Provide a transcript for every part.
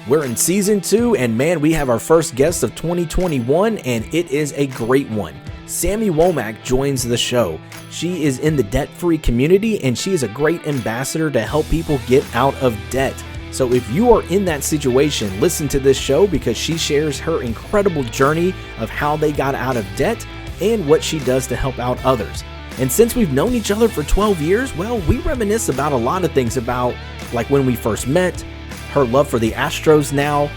We're in season 2, and man, we have our first guest of 2021, and it is a great one. Sami Womack joins the show. She is in the debt-free community, and she is a great ambassador to help people get out of debt. So if you are in that situation, listen to this show because she shares her incredible journey of how they got out of debt and what she does to help out others. And since we've known each other for 12 years, well, we reminisce about a lot of things about like when we first met, her love for the Astros now,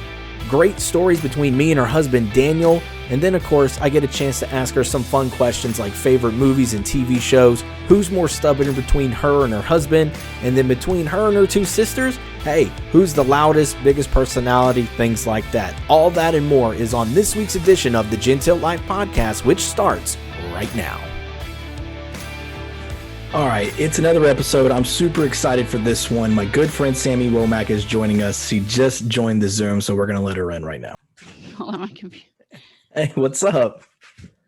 great stories between me and her husband Daniel, and then of course I get a chance to ask her some fun questions like favorite movies and TV shows, who's more stubborn between her and her husband, and then between her and her two sisters, hey, who's the loudest, biggest personality, things like that. All that and more is on this week's edition of the Gentile Life Podcast, which starts right now. All right, it's another episode. I'm super excited for this one. My good friend Sami Womack is joining us. She just joined the Zoom, so we're going to let her in right now. Hold on, my computer. Hey, what's up?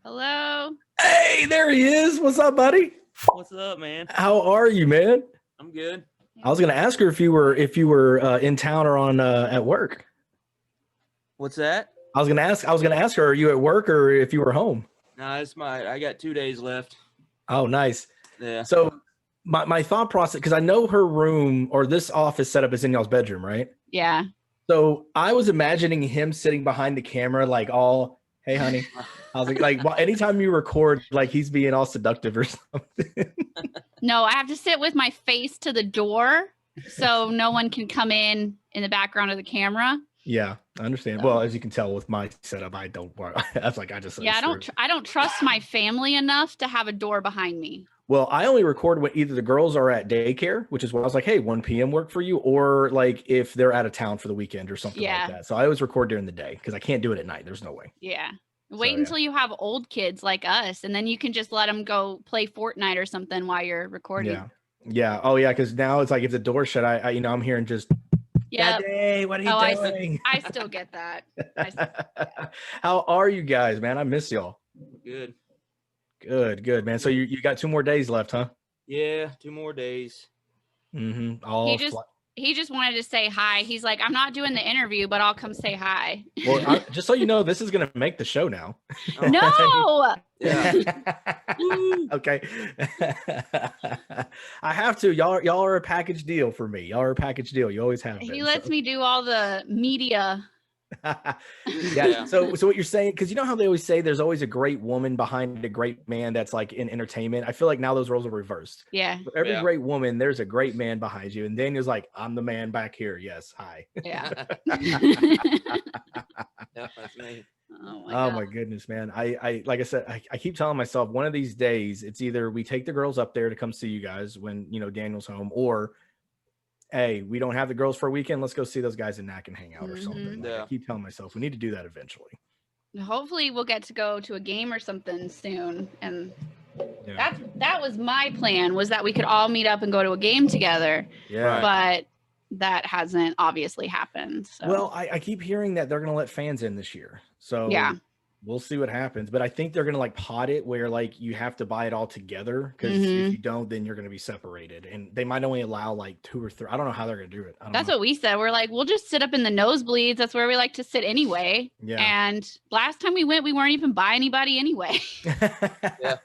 Hello. Hey, there he is. What's up, buddy? What's up, man? How are you, man? I'm good. I was going to ask her if you were in town or on at work. What's that? I was going to ask her, are you at work or if you were home? No, I got 2 days left. Oh, nice. Yeah. So my thought process, because I know her room or this office setup is in y'all's bedroom, right? Yeah. So I was imagining him sitting behind the camera, like all, hey, honey. I was like, well, anytime you record, like he's being all seductive or something. No, I have to sit with my face to the door so no one can come in the background of the camera. Yeah, I understand. So. Well, as you can tell with my setup, I don't. That's like I just. Yeah, I don't trust my family enough to have a door behind me. Well, I only record when either the girls are at daycare, which is why I was like, hey, 1 p.m. work for you, or like if they're out of town for the weekend or something like that. So I always record during the day because I can't do it at night. There's no way. Yeah. Wait until you have old kids like us, and then you can just let them go play Fortnite or something while you're recording. Yeah. Yeah. Oh, yeah. Because now it's like if the door's shut, I'm hearing just. Yeah. Daddy, what are you doing? I still get that. How are you guys, man? I miss y'all. Good. Good, man. So you got 2 more days left, huh? Yeah, 2 more days. Mm-hmm. He just wanted to say hi. He's like, I'm not doing the interview, but I'll come say hi. Well, just so you know, this is gonna make the show now. No. Yeah. Okay. I have to. Y'all are a package deal for me. Y'all are a package deal. You always have been. He lets me do all the media. Yeah. So what you're saying, because you know how they always say there's always a great woman behind a great man that's like in entertainment. I feel like now those roles are reversed. Yeah. For every great woman, there's a great man behind you. And Daniel's like, I'm the man back here. Yes. Hi. Yeah. Yeah, that's me. Oh my goodness, man. I like I said, I keep telling myself one of these days, it's either we take the girls up there to come see you guys when, Daniel's home, or hey, we don't have the girls for a weekend. Let's go see those guys in Knack and hang out or something. Like, I keep telling myself we need to do that eventually. Hopefully we'll get to go to a game or something soon. And that was my plan, was that we could all meet up and go to a game together. Yeah. But that hasn't obviously happened. So. Well, I keep hearing that they're going to let fans in this year. So yeah, we'll see what happens. But I think they're going to like pot it where like you have to buy it all together, because if you don't, then you're going to be separated. And they might only allow like 2 or 3. I don't know how they're going to do it. That's what we said. We're like, we'll just sit up in the nosebleeds. That's where we like to sit anyway. Yeah. And last time we went, we weren't even by anybody anyway. Yeah.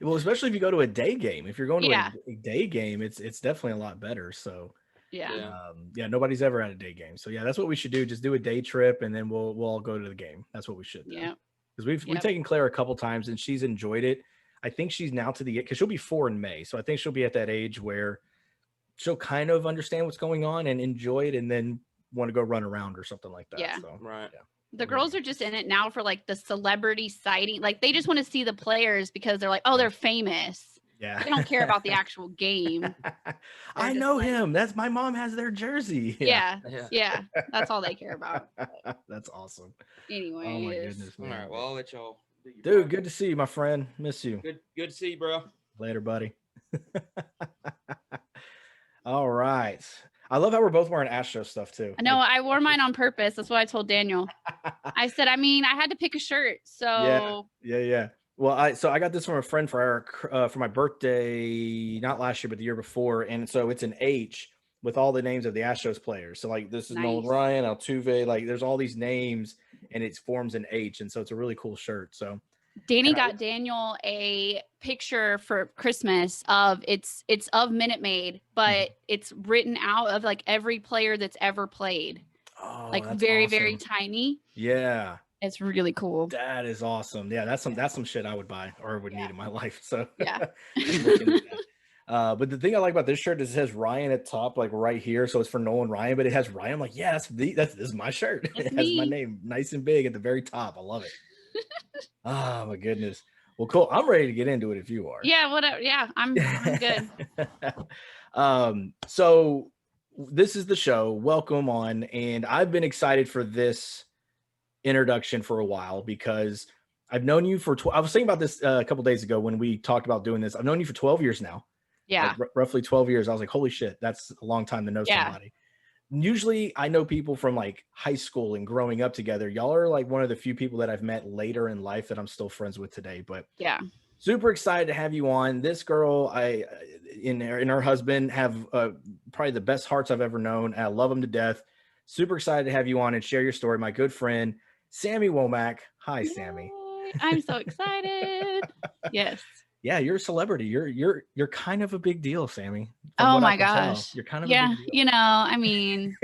Well, especially if you go to a day game. If you're going to a day game, it's definitely a lot better. So. Yeah. Nobody's ever at a day game. So yeah, that's what we should do. Just do a day trip and then we'll all go to the game. That's what we should do. Yeah. Because we've taken Claire a couple times and she's enjoyed it. I think she's now because she'll be 4 in May. So I think she'll be at that age where she'll kind of understand what's going on and enjoy it and then want to go run around or something like that. Yeah. So, right. Yeah. The girls are just in it now for like the celebrity sighting. Like they just want to see the players because they're like, oh, they're famous. Yeah. They don't care about the actual game. I know him. That's my mom has their jersey. Yeah. That's all they care about. That's awesome. Anyway. Oh my goodness, man. All right. Well, I'll let y'all. Dude, good to see you, my friend. Miss you. Good to see you, bro. Later, buddy. All right. I love how we're both wearing Astro stuff too. No, I wore mine on purpose. That's what I told Daniel. I said, I had to pick a shirt. So yeah. Well, I got this from a friend for my birthday, not last year, but the year before. And so it's an H. with all the names of the Astros players. So like this is Nolan Nice. Ryan, Altuve, like there's all these names and it forms an H. And so it's a really cool shirt. So Danny got Daniel a picture for Christmas of it's of Minute Maid, but it's written out of like every player that's ever played. Oh, Like that's very, awesome. very tiny. Yeah. It's really cool. That is awesome. Yeah, that's some shit I would buy or would need in my life. So Yeah. But the thing I like about this shirt is it says Ryan at top, like right here. So it's for Nolan Ryan, but it has Ryan. I'm like, yeah, this is my shirt. It has my name nice and big at the very top. I love it. Oh my goodness. Well, cool. I'm ready to get into it if you are. Yeah, whatever. Yeah, I'm good. So this is the show. Welcome on. And I've been excited for this introduction for a while because I've known you for I was thinking about this a couple days ago when we talked about doing this. I've known you for 12 years now. Yeah. Like roughly 12 years. I was like, holy shit, that's a long time to know somebody. Usually I know people from like high school and growing up together. Y'all are like one of the few people that I've met later in life that I'm still friends with today. But yeah, super excited to have you on. This girl, and her husband have probably the best hearts I've ever known. I love them to death. Super excited to have you on and share your story. My good friend, Sami Womack. Hi, Sami. I'm so excited. Yes. Yeah, you're a celebrity. You're kind of a big deal, Sami. Oh my gosh. You're kind of a big deal. You know, I mean,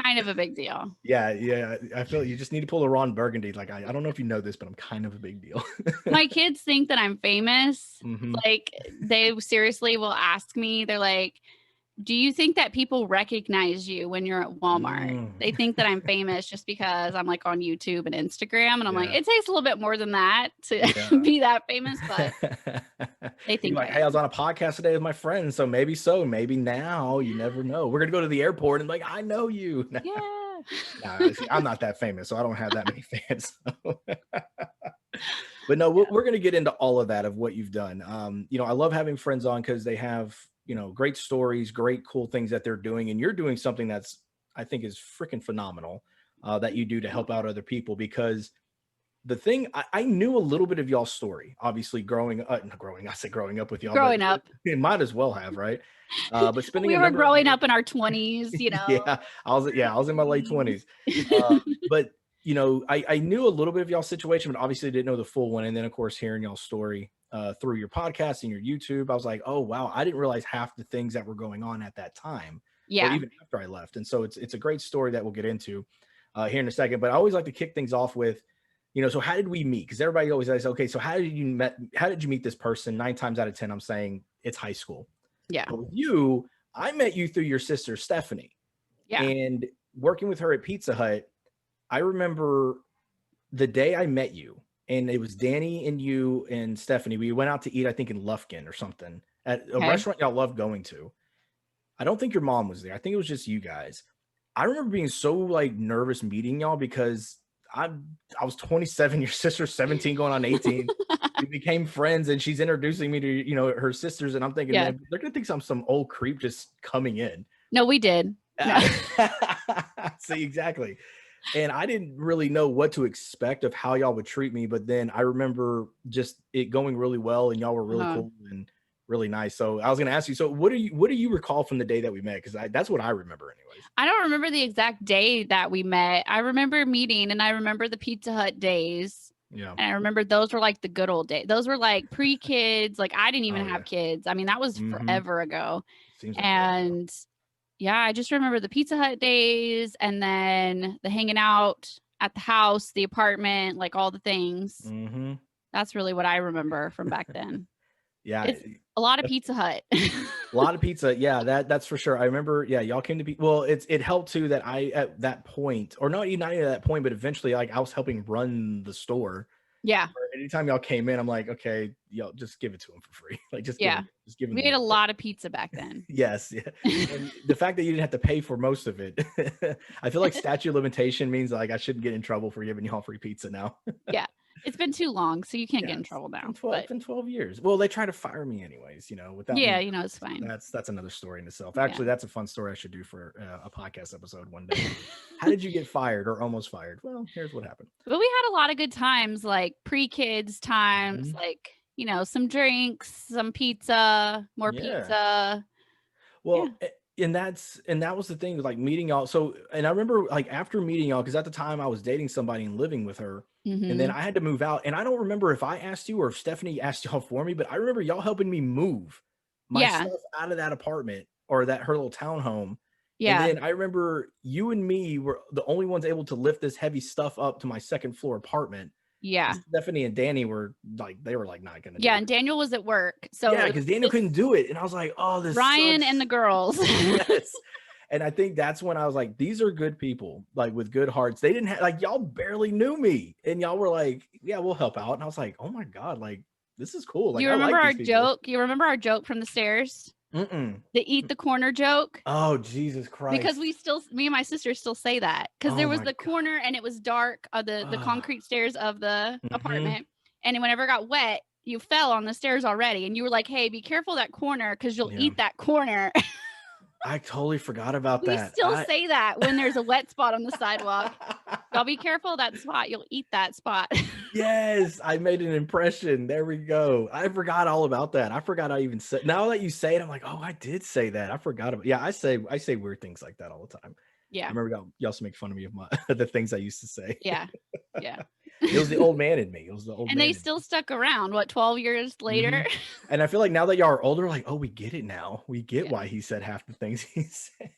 kind of a big deal. Yeah. I feel you just need to pull a Ron Burgundy. Like I don't know if you know this, but I'm kind of a big deal. My kids think that I'm famous. Mm-hmm. Like they seriously will ask me. They're like, do you think that people recognize you when you're at Walmart? They think that I'm famous just because I'm like on YouTube and Instagram. And I'm like, it takes a little bit more than that to be that famous, but they think like, hey, I was on a podcast today with my friends. So maybe now, you never know. We're going to go to the airport and like, I know you. Yeah. Nah, see, I'm not that famous, so I don't have that many fans. But no, we're going to get into all of that of what you've done. I love having friends on because they have, great stories, great, cool things that they're doing. And you're doing something that's, I think is freaking phenomenal that you do to help out other people. Because the thing, I knew a little bit of y'all's story, obviously growing up with y'all. Growing up. It might as well have, right? But spending we were growing up in our 20s, Yeah, I was in my late 20s. But I knew a little bit of y'all's situation, but obviously didn't know the full one. And then of course, hearing y'all's story through your podcast and your YouTube, I was like, oh wow, I didn't realize half the things that were going on at that time. Yeah. Or even after I left. And so it's a great story that we'll get into here in a second. But I always like to kick things off with, so how did we meet? Because everybody always says, okay, so how did you meet this person? 9 times out of 10, I'm saying it's high school. Yeah. But with you, I met you through your sister, Stephanie. Yeah. And working with her at Pizza Hut, I remember the day I met you, and it was Danny and you and Stephanie. We went out to eat, I think in Lufkin or something, at a restaurant y'all love going to. I don't think your mom was there. I think it was just you guys. I remember being so like nervous meeting y'all because I was 27, your sister's 17 going on 18. We became friends and she's introducing me to, her sisters. And I'm thinking, man, they're going to think I'm some old creep just coming in. No, we did. No. See, exactly. And I didn't really know what to expect of how y'all would treat me. But then I remember just it going really well and y'all were really cool and really nice. So I was going to ask you, so what do you recall from the day that we met? Because that's what I remember anyways. I don't remember the exact day that we met. I remember meeting and I remember the Pizza Hut days. Yeah. And I remember those were like the good old days. Those were like pre-kids. Like I didn't even have kids. I mean, that was forever ago. Seems like and I just remember the Pizza Hut days and then the hanging out at the house, the apartment, like all the things. Mm-hmm. That's really what I remember from back then. Yeah. It's a lot of Pizza Hut. A lot of pizza. Yeah, that's for sure. I remember, y'all came to well, it helped too that I at that point, or not even at that point, but eventually like I was helping run the store. Yeah. Anytime y'all came in, I'm like, okay, y'all just give it to them for free. Like just give them. We ate a lot of pizza back then. Yes. Yeah. And the fact that you didn't have to pay for most of it. I feel like statute of limitation means like I shouldn't get in trouble for giving y'all free pizza now. Yeah. It's been too long, so you can't get in trouble now. It's been 12 years. Well, they try to fire me anyways, without me. It's fine. That's another story in itself. Actually, that's a fun story I should do for a podcast episode one day. How did you get fired or almost fired? Well, here's what happened. But we had a lot of good times, like pre-kids times, like, some drinks, some pizza, more pizza. Well, and that was the thing, like meeting y'all. So, and I remember like after meeting y'all, because at the time I was dating somebody and living with her, and then Mhm. I had to move out. And I don't remember if I asked you or if Stephanie asked y'all for me, but I remember y'all helping me move my Yeah. stuff out of that apartment or that her little townhome. And Yeah. then I remember you and me were the only ones able to lift this heavy stuff up to my second floor apartment. Yeah. Stephanie and Danny were like, they were like not gonna do Yeah, it. and Daniel was at work. So Yeah, it because was Daniel couldn't just do it. And I was like, oh, this Ryan sucks. and the girls. Yes. And I think that's when I was like, these are good people, like with good hearts. They didn't have like y'all barely knew me. And y'all were like, yeah, we'll help out. And I was like, oh my God, like this is cool. Like You I remember like our these people. joke? You remember our joke from the stairs? Mm-mm. The eat the corner joke? Oh, Jesus Because Christ. me and my sister still say that. Because Oh there was my the God. corner and it was dark, the concrete stairs of the Mm-hmm. apartment. And whenever it got wet, you fell on the stairs already. And you were like, hey, be careful that corner because you'll Yeah. eat that corner. I totally forgot about We that. still say that when there's a wet spot on the sidewalk. Y'all be careful of that spot. You'll eat that spot. Yes, I made an impression. There we go. I forgot all about that. I forgot I even said. Now that you say it, I'm like, oh, I did say that. I forgot about. Yeah, I say weird things like that all the time. I Yeah. remember y'all used to make fun of me of my the things I used to say. Yeah. Yeah. It was the old man in me. It was the old And man they in still me. stuck around, what, 12 years later? And I feel like now that y'all are older, like, oh, we get it now. We get Yeah. why he said half the things he said.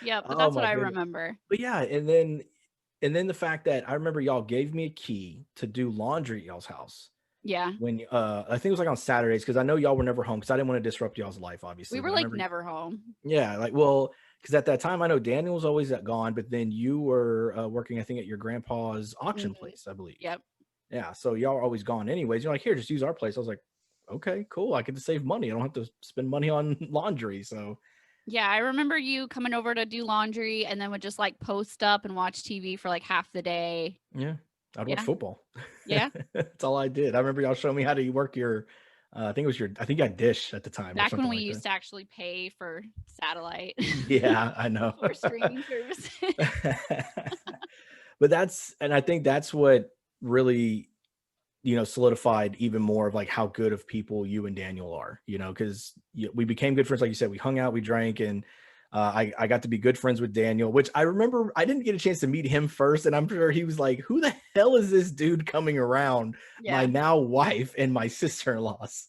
Yeah, but Oh that's what my I goodness. remember. But yeah, and then the fact that I remember y'all gave me a key to do laundry at y'all's house. Yeah. When I think it was like on Saturdays, because I know y'all were never home because I didn't want to disrupt y'all's life, obviously. We were But I like remember, never home. yeah, like well, because at that time I know Daniel was always gone, but then you were working, I think, at your grandpa's auction place, I believe. Yep. Yeah, so y'all are always gone anyways. You're like, here, just use our place. I was like, okay, cool. I get to save money. I don't have to spend money on laundry. So Yeah, I remember you coming over to do laundry and then would just like post up and watch TV for like half the day. yeah, I'd watch Yeah. football. Yeah. That's all I did. I remember y'all showing me how to work your. I think you got Dish at the time or Back when something we like used that. to actually pay for satellite Yeah, I know. for streaming services. But I think that's what really, solidified even more of like how good of people you and Daniel are, because we became good friends. Like you said, we hung out, we drank, and I got to be good friends with Daniel, which I remember I didn't get a chance to meet him first. And I'm sure he was like, who the hell is this dude coming around my Yeah. now wife and my sister-in-laws?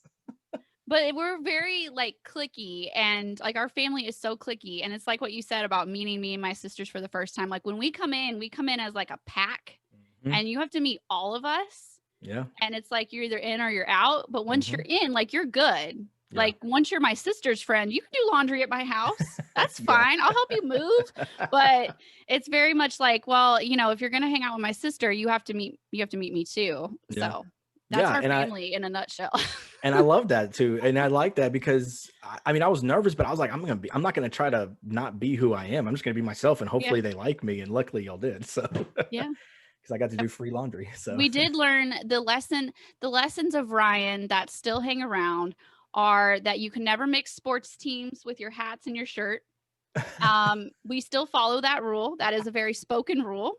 But we're very like cliquey and like our family is so cliquey. And it's like what you said about meeting me and my sisters for the first time. Like when we come in as like a pack and you have to meet all of us. Yeah. And it's like you're either in or you're out. But once you're Mhm. in, like you're good. Yeah. Like once you're my sister's friend, you can do laundry at my house. That's Yeah. fine. I'll help you move. But it's very much like, well, if you're gonna hang out with my sister, you have to meet me too. Yeah. So that's our and family in a nutshell. And I love that too. And I like that because I mean, I was nervous, but I was like, I'm not going to try to not be who I am. I'm just going to be myself and hopefully they like me. And luckily y'all did. So Yeah. because I got to do free laundry. So We did learn the lessons of Ryan that still hang around are that you can never mix sports teams with your hats and your shirt. We still follow that rule. That is a very spoken rule.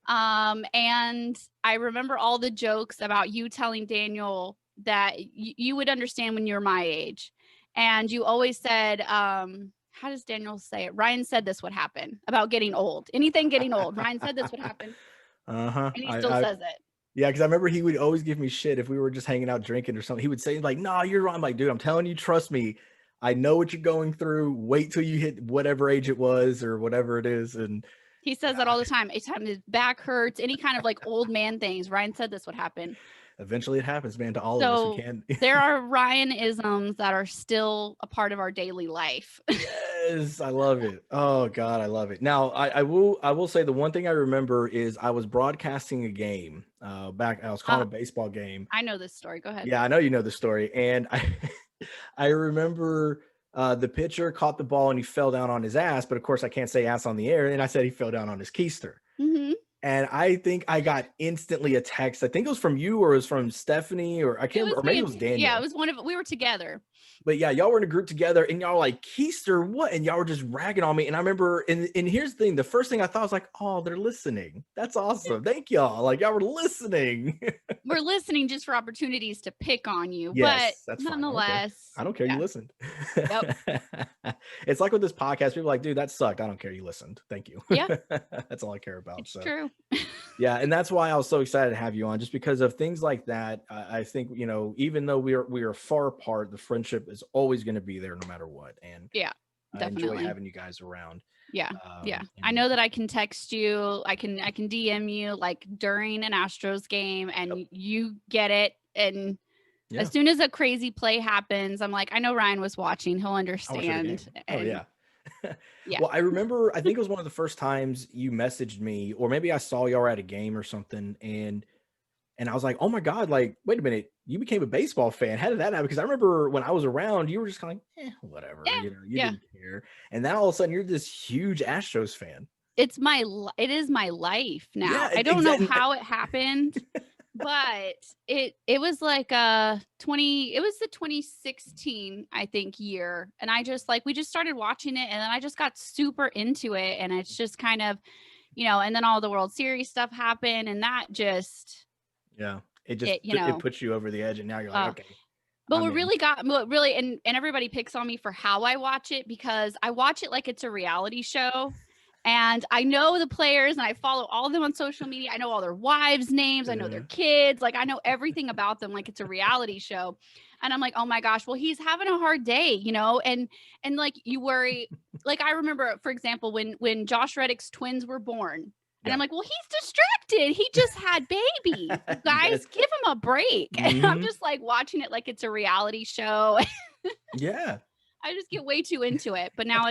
And I remember all the jokes about you telling Daniel that you would understand when you're my age. And you always said, how does Daniel say it? Ryan said this would happen about getting old. Anything getting old. Ryan said this would happen. Uh-huh. And he still says it. Yeah, because I remember he would always give me shit if we were just hanging out drinking or something. He would say, like, no, you're wrong. I'm like, dude, I'm telling you, trust me. I know what you're going through. Wait till you hit whatever age it was or whatever it is. And he says that all the time. Anytime his back hurts, any kind of like old man things. Ryan said this would happen. Eventually it happens, man, to all of us. We can. There are Ryan-isms that are still a part of our daily life. Yes, I love it. Oh God, I love it. Now I will say the one thing I remember is I was broadcasting a game back. I was calling a baseball game. I know this story. Go ahead. Yeah, I know you know the story. And I remember the pitcher caught the ball and he fell down on his ass, but of course I can't say ass on the air. And I said he fell down on his keister. Mm-hmm. And I think I got instantly a text. I think it was from you or it was from Stephanie or I It can't was remember, or me maybe it and was yeah, Daniel. it was one of we were together. But yeah, y'all were in a group together and y'all were like, Keister, what? And y'all were just ragging on me. And I remember, and here's the thing, the first thing I thought was like, oh, they're listening. That's awesome. Thank y'all. Like y'all were listening. We're listening just for opportunities to pick on you, but Yes, that's fine. I don't care. nonetheless, I don't care. You yeah. listened. Yep. It's like with this podcast, people are like, dude, that sucked. I don't care. You listened. Thank you. Yeah. That's all I care about. It's So true. yeah, and that's why I was so excited to have you on, just because of things like that. I think, you know, even though we are far apart, the friendship is always going to be there no matter what. And Yeah, I enjoy definitely. having you guys around. Yeah. Yeah. I And know that I can text you. I can DM you like during an Astros game and Yep. you get it. And yeah, as soon as a crazy play happens, I'm like, I know Ryan was watching. He'll I watch it again. understand. Oh And yeah. yeah. Well, I remember, I think it was one of the first times you messaged me, or maybe I saw y'all at a game or something, and I was like, oh my God, like, wait a minute, you became a baseball fan. How did that happen? Because I remember when I was around, you were just kind of like, whatever, Yeah. you know, you Yeah. didn't care. And now all of a sudden you're this huge Astros fan. It is my life now. Yeah, I don't know how it happened, but it was like it was the 2016, I think, year. And I just like we just started watching it and then I just got super into it. And it's just kind of, you know, and then all the World Series stuff happened and that just yeah, it just it puts you over the edge, and now you're like, okay. But what really and everybody picks on me for how I watch it because I watch it like it's a reality show. And I know the players and I follow all of them on social media. I know all their wives' names. I know their kids. Like I know everything about them like it's a reality show. And I'm like, oh my gosh, well, he's having a hard day, you know? And like you worry, like I remember, for example, when Josh Reddick's twins were born. And I'm like, well, he's distracted. He just had babies. You guys, give him a break. And I'm just like watching it like it's a reality show. Yeah. I just get way too into it. But now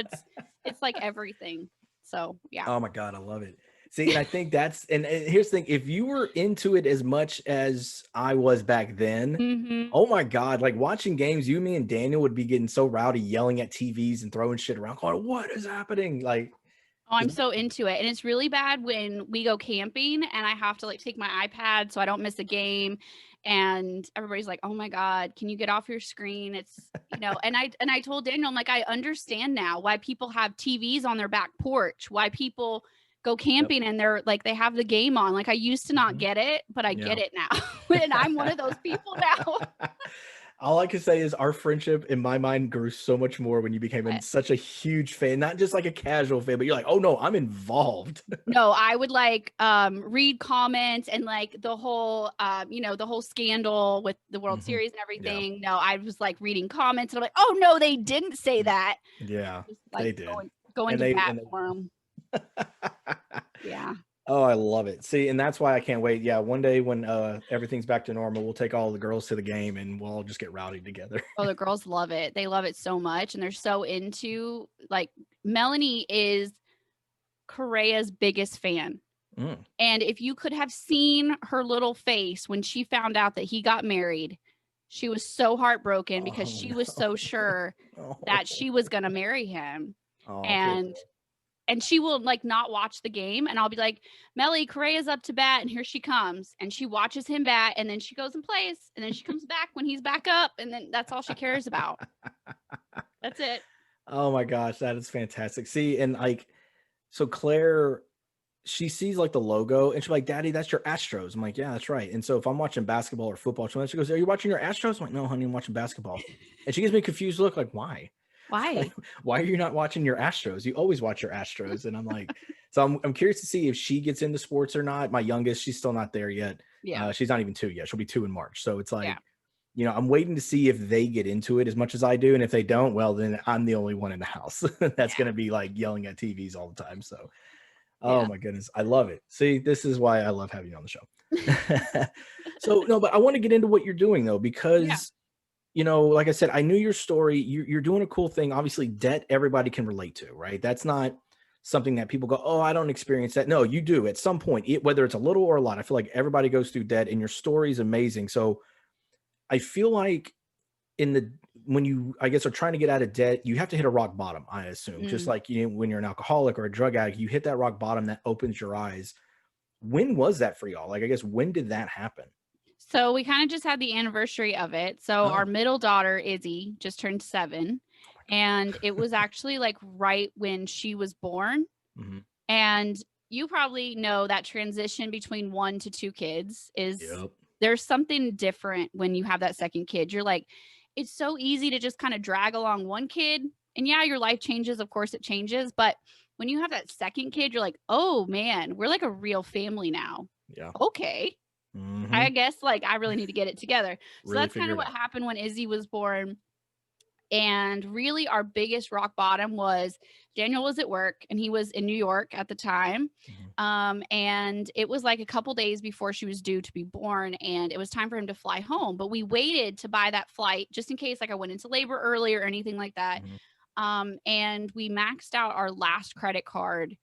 it's like everything. So yeah. Oh my God, I love it. See, and I think that's, and here's the thing, if you were into it as much as I was back then, oh my God, like watching games, you, me, and Daniel would be getting so rowdy, yelling at TVs and throwing shit around, going, what is happening? Like, oh, I'm so into it. And it's really bad when we go camping and I have to like take my iPad so I don't miss a game. And everybody's like, oh my God, can you get off your screen? It's, you know, and I told Daniel, I'm like, I understand now why people have TVs on their back porch, why people go camping and they're like, they have the game on. Like I used to not get it, but I get it now. And I'm one of those people now. All I can say is our friendship in my mind grew so much more when you became such a huge fan, not just like a casual fan, but you're like, oh no, I'm involved. No, I would like read comments and like the whole, you know, the whole scandal with the World Series and everything. Yeah. No, I was like reading comments and I'm like, oh no, they didn't say that. Yeah, just, like, they did. Going to bat for them. Yeah. Oh, I love it. See, and that's why I can't wait. Yeah, one day when everything's back to normal, we'll take all the girls to the game and we'll all just get rowdy together. Oh, the girls love it. They love it so much. And they're so into, like, Melanie is Correa's biggest fan. And if you could have seen her little face when she found out that he got married, she was so heartbroken because she was so sure that she was going to marry him. And she will like not watch the game. And I'll be like, Melly, Correa's up to bat. And here she comes. And she watches him bat. And then she goes and plays. And then she comes back when he's back up. And then that's all she cares about. That's it. Oh my gosh. That is fantastic. See, and like, so Claire, she sees like the logo and she's like, Daddy, that's your Astros. I'm like, yeah, that's right. And so if I'm watching basketball or football, she goes, are you watching your Astros? I'm like, no, honey, I'm watching basketball. And she gives me a confused look like, why? Why? Why are you not watching your Astros? You always watch your Astros. And I'm like, so I'm curious to see if she gets into sports or not. My youngest, she's still not there yet. Yeah. She's not even 2 yet. She'll be 2 in March. So it's like, you know, I'm waiting to see if they get into it as much as I do. And if they don't, well, then I'm the only one in the house that's going to be like yelling at TVs all the time. So, oh my goodness. I love it. See, this is why I love having you on the show. So, no, but I want to get into what you're doing though, because you know, like I said, I knew your story. You're doing a cool thing. Obviously, debt, everybody can relate to, right? That's not something that people go, oh, I don't experience that. No, you do at some point, whether it's a little or a lot. I feel like everybody goes through debt and your story is amazing. So I feel like when you, I guess, are trying to get out of debt, you have to hit a rock bottom, I assume. Just like when you're an alcoholic or a drug addict, you hit that rock bottom that opens your eyes. when was that for y'all? Like, I guess, when did that happen? So we kind of just had the anniversary of it. So our middle daughter, Izzy, just turned 7. And it was actually like right when she was born. Mm-hmm. And you probably know that transition between 1 to 2 kids is there's something different when you have that second kid. You're like, it's so easy to just kind of drag along one kid. And yeah, your life changes. Of course it changes. But when you have that second kid, you're like, oh man, we're like a real family now. Yeah. Okay. Mm-hmm. I guess like I really need to get it together. So Really that's kind of what happened when Izzy was born. And really our biggest rock bottom was Daniel was at work and he was in New York at the time. Mm-hmm. And it was like a couple days before she was due to be born and it was time for him to fly home. But we waited to buy that flight just in case like I went into labor early or anything like that. Mm-hmm. And we maxed out our last credit card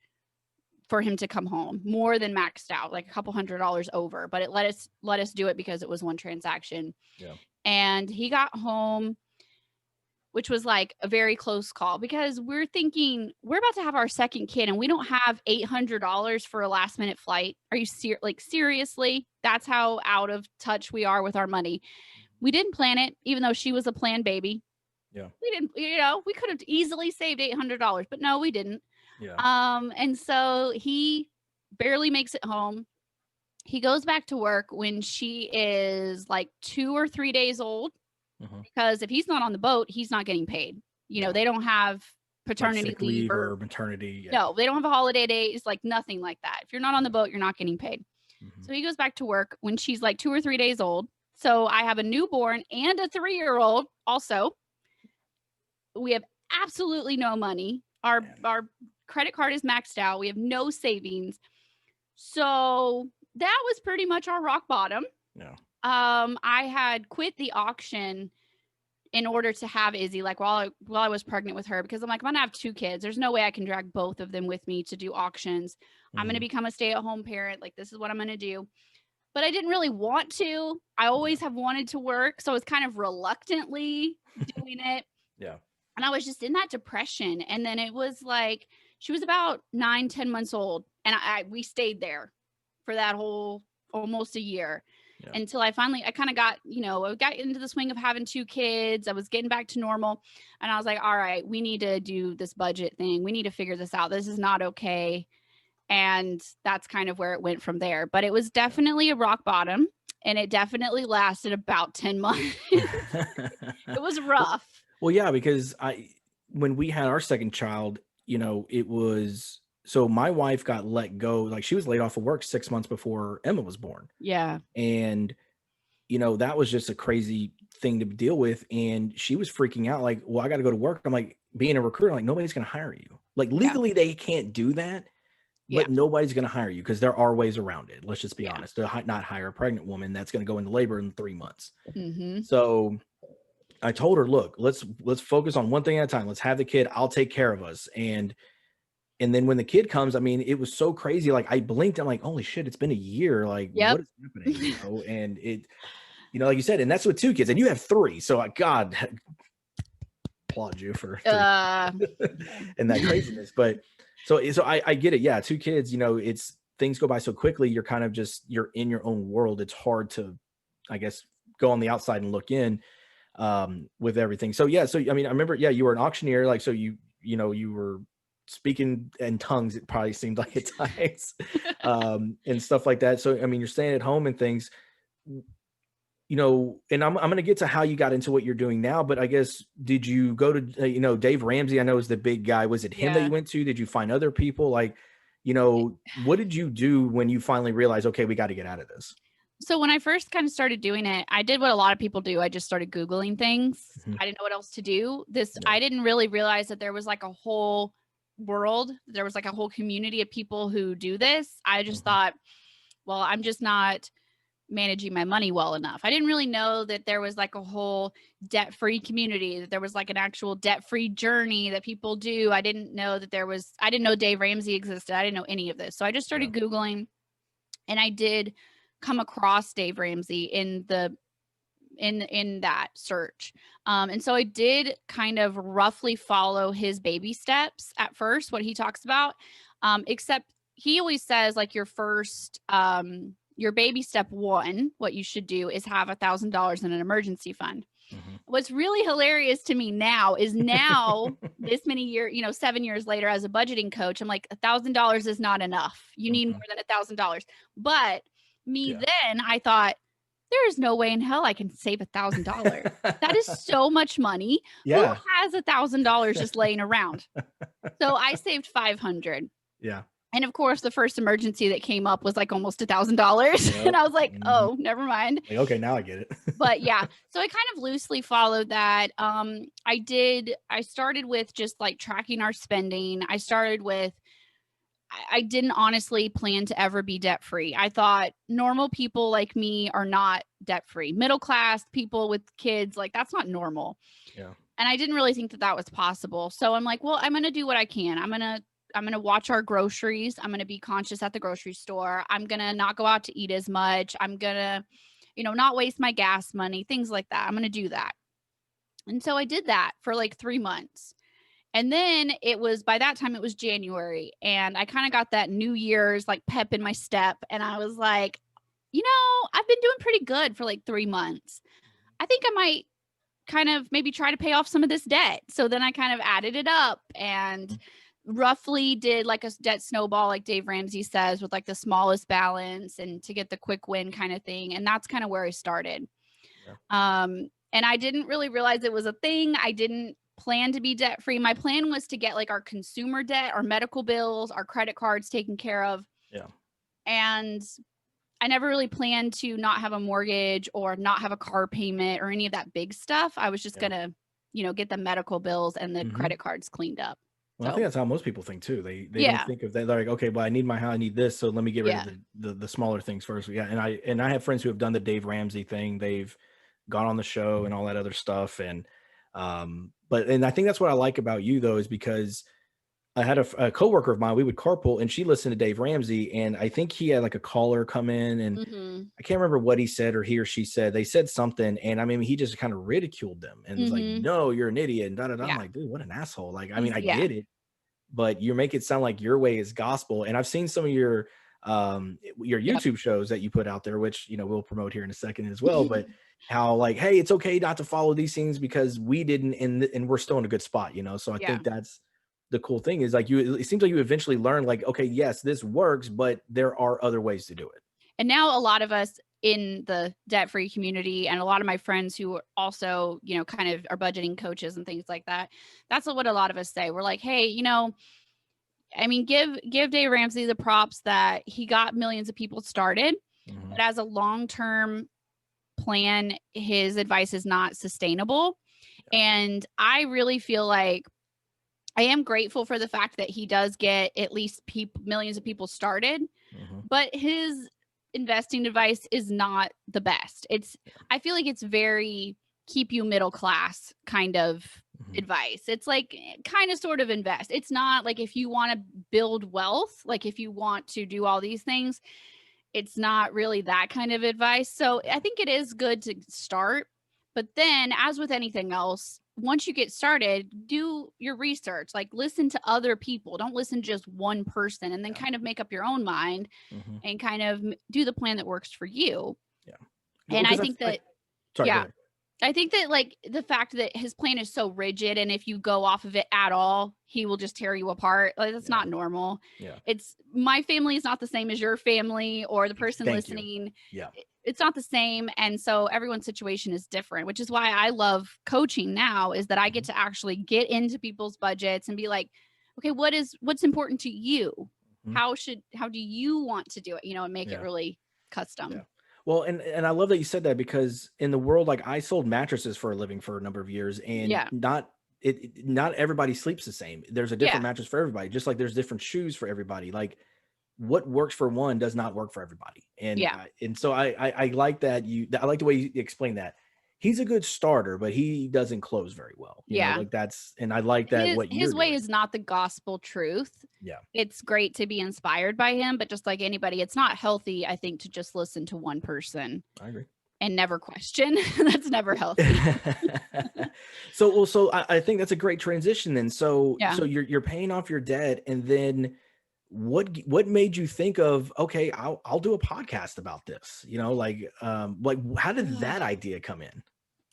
for him to come home, more than maxed out, like a couple $100 over, but it let us do it because it was one transaction. Yeah. And he got home, which was like a very close call because we're thinking we're about to have our second kid and we don't have $800 for a last minute flight. Are you seriously? That's how out of touch we are with our money. We didn't plan it, even though she was a planned baby. Yeah. We didn't, we could have easily saved $800, but no, we didn't. Yeah. And so he barely makes it home. He goes back to work when she is like 2 or 3 days old. Mm-hmm. Because if he's not on the boat, he's not getting paid. They don't have paternity like leave or maternity. Yeah. No, they don't have a holiday days, like nothing like that. If you're not on the boat, you're not getting paid. Mm-hmm. So he goes back to work when she's like 2 or 3 days old. So I have a newborn and a 3-year-old also. We have absolutely no money. Our credit card is maxed out. We have no savings. So that was pretty much our rock bottom. Yeah. I had quit the auction in order to have Izzy, like while I was pregnant with her, because I'm like, I'm gonna have 2 kids. There's no way I can drag both of them with me to do auctions. Mm-hmm. I'm gonna become a stay-at-home parent. Like, this is what I'm gonna do. But I didn't really want to. I always have wanted to work, so I was kind of reluctantly doing it. Yeah. And I was just in that depression. And then it was like she was about 9-10 months old, and we stayed there for that whole almost a year. Yeah. Until I kind of got, I got into the swing of having 2 kids. I was getting back to normal. And I was like, all right, we need to do this budget thing. We need to figure this out. This is not okay. And that's kind of where it went from there. But it was definitely a rock bottom. And it definitely lasted about 10 months. It was rough. Well, yeah, because when we had our second child, it was... So my wife got let go, like she was laid off of work 6 months before Emma was born. Yeah. And, that was just a crazy thing to deal with. And she was freaking out like, well, I got to go to work. I'm like, being a recruiter, like nobody's going to hire you. Like legally they can't do that, but nobody's going to hire you because there are ways around it. Let's just be honest. To not hire a pregnant woman that's going to go into labor in 3 months. Mm-hmm. So I told her, look, let's focus on one thing at a time. Let's have the kid. I'll take care of us. And then when the kid comes, I mean, it was so crazy. Like I blinked. I'm like, holy shit, it's been a year. Like what is happening? And it, like you said, and that's with 2 kids and you have 3. So God, applaud you for and that craziness. But so I get it. Yeah. 2 kids, it's things go by so quickly. You're kind of you're in your own world. It's hard to, I guess, go on the outside and look in with everything. So, yeah. So, I mean, I remember, you were an auctioneer. Like, so you were speaking in tongues, it probably seemed like at times, and stuff like that. So, I mean, you're staying at home and things, and I'm going to get to how you got into what you're doing now, but I guess, did you go to, Dave Ramsey, I know is the big guy. Was it him that you went to? Did you find other people? Like, what did you do when you finally realized, okay, we got to get out of this? So when I first kind of started doing it, I did what a lot of people do. I just started Googling things. Mm-hmm. I didn't know what else to do. I didn't really realize that there was like a whole world. There was like a whole community of people who do this. I just thought, well, I'm just not managing my money well enough. I didn't really know that there was like a whole debt-free community, that there was like an actual debt-free journey that people do. I didn't know Dave Ramsey existed. I didn't know any of this. So I just started Googling, and I did come across Dave Ramsey in that search. And so I did kind of roughly follow his baby steps at first, what he talks about, except he always says like your baby step one, what you should do is have $1,000 in an emergency fund. What's really hilarious to me now is this many years, 7 years later as a budgeting coach, I'm like, $1,000 is not enough. You need more than $1,000. But then I thought, there is no way in hell I can save $1,000. That is so much money. Yeah. Who has $1,000 just laying around? So I saved $500. Yeah. And of course, the first emergency that came up was like almost $1,000. Yep. And I was like, oh, never mind. Like, okay, now I get it. But yeah, so I kind of loosely followed that. I started with just like tracking our spending. I didn't honestly plan to ever be debt free. I thought normal people like me are not debt free. Middle class people with kids, like that's not normal. Yeah. And I didn't really think that was possible. So I'm like, well, I'm going to do what I can. I'm going to watch our groceries. I'm going to be conscious at the grocery store. I'm going to not go out to eat as much. I'm going to, not waste my gas money, things like that. I'm going to do that. And so I did that for like 3 months. And then by that time it was January, and I kind of got that New Year's like pep in my step. And I was like, I've been doing pretty good for like 3 months. I think I might kind of maybe try to pay off some of this debt. So then I kind of added it up and roughly did like a debt snowball, like Dave Ramsey says, with like the smallest balance and to get the quick win kind of thing. And that's kind of where I started. Yeah. And I didn't really realize it was a thing. I didn't plan to be debt free. My plan was to get like our consumer debt, our medical bills, our credit cards taken care of. Yeah. And I never really planned to not have a mortgage or not have a car payment or any of that big stuff. I was just gonna, get the medical bills and the credit cards cleaned up. Well, I think that's how most people think too. They Yeah. don't think of that. They're like, okay, well, I need my house, I need this, so let me get rid of the smaller things first. Yeah, and I have friends who have done the Dave Ramsey thing. They've gone on the show and all that other stuff. And and I think that's what I like about you though, is because I had a coworker of mine, we would carpool, and she listened to Dave Ramsey, and I think he had like a caller come in, and I can't remember what he said or he or she said. They said something, and I mean, he just kind of ridiculed them and was like, no, you're an idiot, and da-da-da. I'm like, dude, what an asshole. Like, I mean, I get it, but you make it sound like your way is gospel. And I've seen some of your YouTube shows that you put out there, which, we'll promote here in a second as well, but how like, hey, it's okay not to follow these things because we didn't, and we're still in a good spot, So I think that's the cool thing is like it seems like you eventually learn like, okay, yes, this works, but there are other ways to do it. And now a lot of us in the debt-free community and a lot of my friends who also, kind of are budgeting coaches and things like that. That's what a lot of us say. We're like, hey, I mean, give Dave Ramsey the props that he got millions of people started, but as a long-term plan, his advice is not sustainable. And I really feel like I am grateful for the fact that he does get at least millions of people started, but his investing advice is not the best. I feel like it's very keep you middle class kind of advice. It's like kind of sort of invest. It's not like if you want to build wealth, like if you want to do all these things, it's not really that kind of advice. So I think it is good to start, but then as with anything else, once you get started, do your research, like listen to other people. Don't listen to just one person, and then kind of make up your own mind and kind of do the plan that works for you. Yeah. And I think that, I think that like the fact that his plan is so rigid, and if you go off of it at all, he will just tear you apart. Like that's not normal. Yeah. My family is not the same as your family or the person listening. Yeah. It's not the same. And so everyone's situation is different, which is why I love coaching now, is that I get to actually get into people's budgets and be like, okay, what's important to you? How do you want to do it? And make it really custom. Yeah. Well, and I love that you said that, because in the world, like I sold mattresses for a living for a number of years, and not everybody sleeps the same. There's a different mattress for everybody, just like there's different shoes for everybody. Like what works for one does not work for everybody. And and so I like that I like the way you explain that. He's a good starter, but he doesn't close very well. You know, like and I like that his way is not the gospel truth. Yeah. It's great to be inspired by him, but just like anybody, it's not healthy, I think, to just listen to one person. I agree. And never question. That's never healthy. So I think that's a great transition then. So you're paying off your debt, and then what made you think of, okay, I'll do a podcast about this, like how did that idea come in?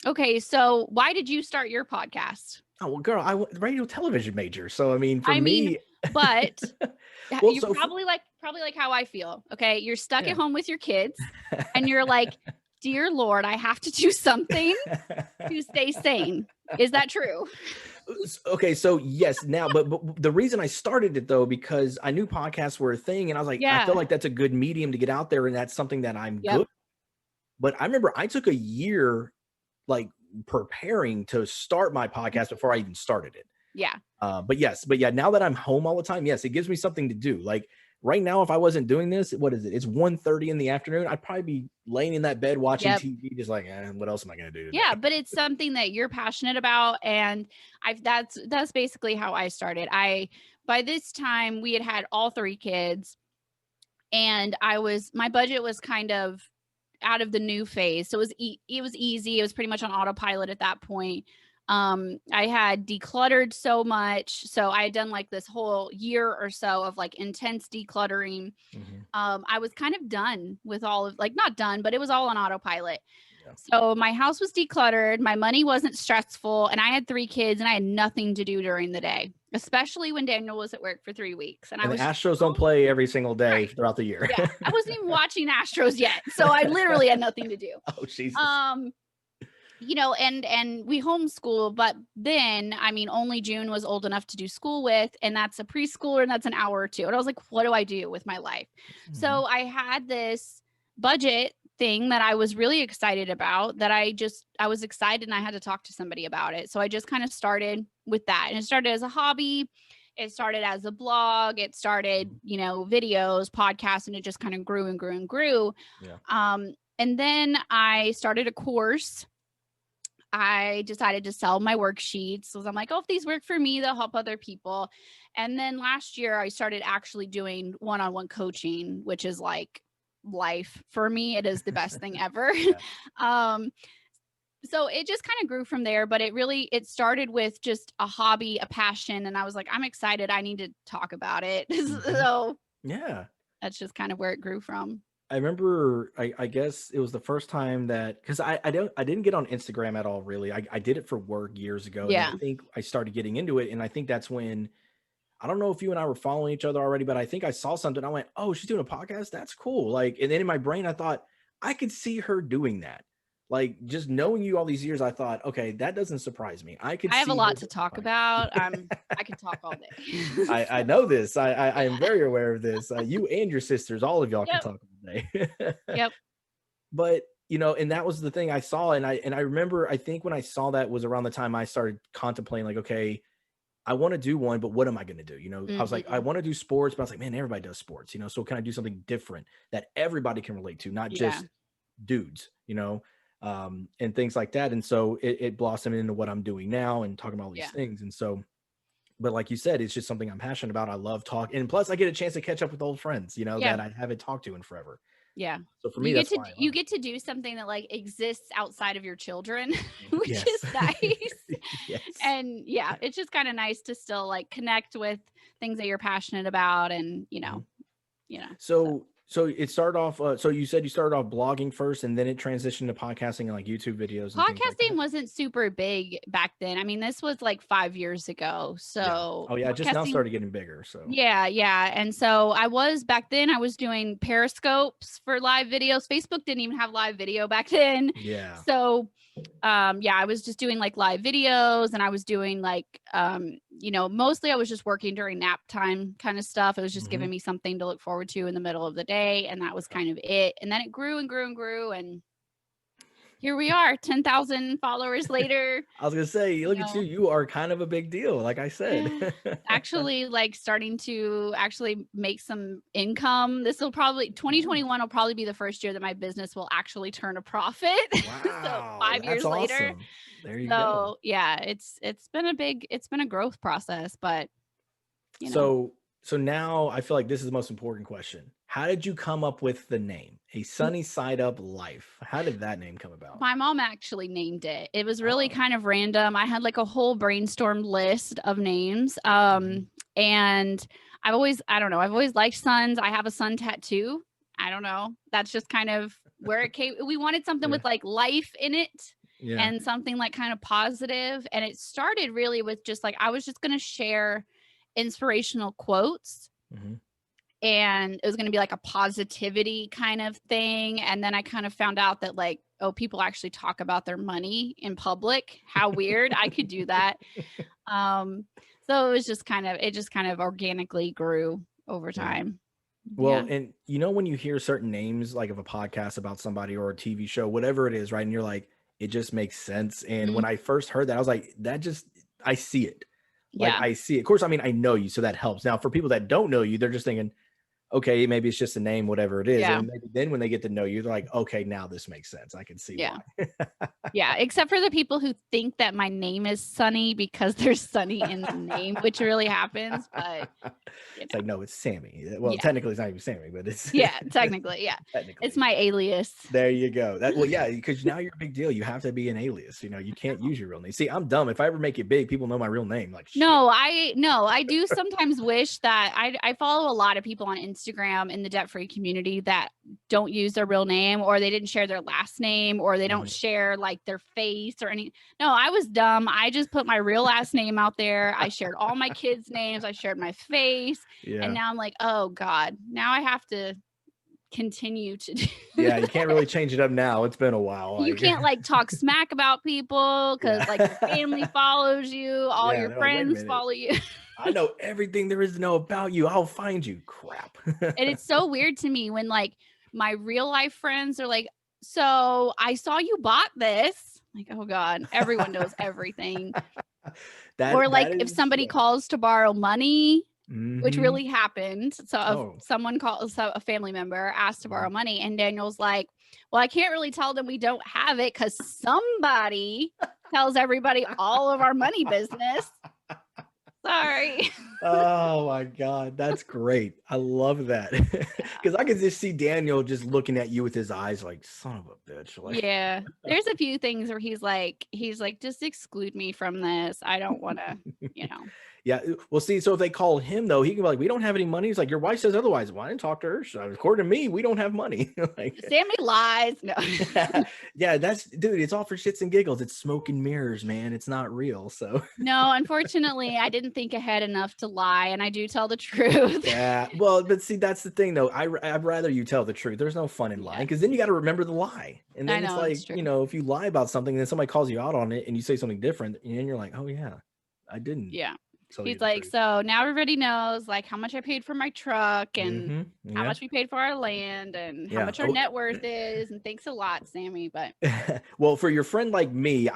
Okay, so why did you start your podcast? Oh, well, girl, radio television major. So, I mean, for I mean, me, but well, you're probably like how I feel. Okay, you're stuck yeah. at home with your kids, and you're like, "Dear Lord, I have to do something to stay sane." Is that true? Okay, so yes, now, but the reason I started it though, because I knew podcasts were a thing, and I was like, I feel like that's a good medium to get out there, and that's something that I'm good. But I remember I took a year, like, preparing to start my podcast before I even started it. Yeah. But yeah, now that I'm home all the time, yes, it gives me something to do. Like right now, if I wasn't doing this, what is it? It's 1:30 in the afternoon. I'd probably be laying in that bed watching TV, just like, what else am I going to do today? Yeah, but it's something that you're passionate about. And that's basically how I started. By this time we had all 3 kids, and my budget was kind of out of the new phase. So it was easy. It was pretty much on autopilot at that point. I had decluttered so much. So I had done like this whole year or so of like intense decluttering. I was kind of done with all of, like, not done, but it was all on autopilot. Yeah. So my house was decluttered. My money wasn't stressful, and I had 3 kids, and I had nothing to do during the day, especially when Daniel was at work for 3 weeks. And the Astros don't play every single day throughout the year. Yeah, I wasn't even watching Astros yet, so I literally had nothing to do. Oh, Jesus. And we homeschool, but then, I mean, only June was old enough to do school with, and that's a preschooler, and that's an hour or two. And I was like, what do I do with my life? So I had this budget thing that I was really excited about, that I was excited, and I had to talk to somebody about it. So I just kind of started with that, and it started as a hobby. It started as a blog. It started, videos, podcasts, and it just kind of grew and grew and grew. Yeah. And then I started a course. I decided to sell my worksheets. So I'm like, if these work for me, they'll help other people. And then last year I started actually doing one-on-one coaching, which is like life for me. It is the best thing ever. Yeah. So it just kind of grew from there, but it started with just a hobby, a passion. And I was like, I'm excited. I need to talk about it. So yeah, that's just kind of where it grew from. I remember, I guess it was the first time that, because I didn't get on Instagram at all, really. I did it for work years ago. Yeah. And I think I started getting into it. And I think that's when, I don't know if you and I were following each other already, but I think I saw something. I went, oh, she's doing a podcast? That's cool. Like, and then in my brain, I thought I could see her doing that. Like, just knowing you all these years, I thought, okay, that doesn't surprise me. I have a lot to talk about. I could talk all day. I know this. I am very aware of this. You and your sisters, all of y'all can talk all day. Yep. But, and that was the thing I saw. And I remember, I think when I saw that was around the time I started contemplating, like, okay, I want to do one, but what am I going to do? I was like, I want to do sports, but I was like, man, everybody does sports, so can I do something different that everybody can relate to, not just dudes, and things like that. And so it blossomed into what I'm doing now and talking about all these things. And so, but like you said, it's just something I'm passionate about. I love talking. And plus I get a chance to catch up with old friends, that I haven't talked to in forever. Yeah. So for me, you get to do something that like exists outside of your children, which is nice. Yes. And it's just kind of nice to still like connect with things that you're passionate about. And, So it started off, so you said you started off blogging first, and then it transitioned to podcasting and like YouTube videos. And podcasting wasn't super big back then. I mean, this was like 5 years ago. So just now started getting bigger. So yeah. And so back then I was doing Periscopes for live videos. Facebook didn't even have live video back then. Yeah. So I was just doing like live videos, and I was doing like, mostly I was just working during nap time kind of stuff. It was just giving me something to look forward to in the middle of the day. And that was kind of it. And then it grew and grew and grew. And here we are, 10,000 followers later. I was going to say, look at you. You are kind of a big deal. Like I said, actually like starting to actually make some income. 2021 will probably be the first year that my business will actually turn a profit. Wow, so 5 years later. Awesome. There you go. Yeah, it's been a growth process, but So now I feel like this is the most important question. How did you come up with the name, A Sunny Side Up Life? How did that name come about? My mom actually named it. It was really kind of random. I had like a whole brainstorm list of names. And I don't know. I've always liked suns. I have a sun tattoo. I don't know. That's just kind of where it came. We wanted something with like life in it and something like kind of positive. And it started really with just like, I was just going to share inspirational quotes. And it was going to be like a positivity kind of thing. And then I kind of found out that like, oh, people actually talk about their money in public. How weird. I could do that. So it just kind of organically grew over time. Well, and you know, when you hear certain names, like of a podcast about somebody or a TV show, whatever it is, right? And you're like, it just makes sense. And when I first heard that, I was like, I see it. Like, I see it. Of course, I mean, I know you, so that helps. Now, for people that don't know you, they're just thinking, okay, maybe it's just a name, whatever it is. And maybe then when they get to know you, they're like, okay, now this makes sense. I can see why. Except for the people who think that my name is Sunny because there's Sunny in the name, which really happens. But it's like, no, it's Sammy. Well, technically it's not even Sammy, but it's technically. It's my alias. There you go. Because now you're a big deal. You have to be an alias. You know, you can't use your real name. See, I'm dumb. If I ever make it big, people know my real name. Like, shit. I do sometimes wish that I follow a lot of people on Instagram in the debt-free community that don't use their real name, or they didn't share their last name, or they don't share like their face or any. No, I was dumb. I just put my real last name out there. I shared all my kids' names. I shared my face. And now I'm like, oh God, now I have to continue to do. You can't really change it up now. It's been a while. You can't like talk smack about people because like your family follows you, all your friends follow you. I know everything there is to know about you. I'll find you. Crap. And it's so weird to me when like my real life friends are like, so I saw you bought this. Like, oh God, everyone knows everything. Or like if somebody calls to borrow money, which really happened. So someone calls, so a family member asked to borrow money, and Daniel's like, well, I can't really tell them we don't have it because somebody tells everybody all of our money business. Sorry. Oh my God, that's great. I love that. Because I could just see Daniel just looking at you with his eyes like, son of a bitch. Like, there's a few things where he's like, just exclude me from this. I don't want to, Well, see, so if they call him though, he can be like, we don't have any money. He's like, your wife says otherwise. Well, I didn't talk to her. So according to me, we don't have money. Like, Sammy lies. No. Dude, it's all for shits and giggles. It's smoke and mirrors, man. It's not real. So no, unfortunately, I didn't think ahead enough to lie, and I do tell the truth. Well, but see, that's the thing though. I'd rather you tell the truth. There's no fun in lying, because then you got to remember the lie. And then it's like, if you lie about something and then somebody calls you out on it and you say something different, and you're like, oh yeah, I didn't. He's like, so now everybody knows like how much I paid for my truck and how much we paid for our land and how much our net worth is. And thanks a lot, Sammy. But well, for your friend like me,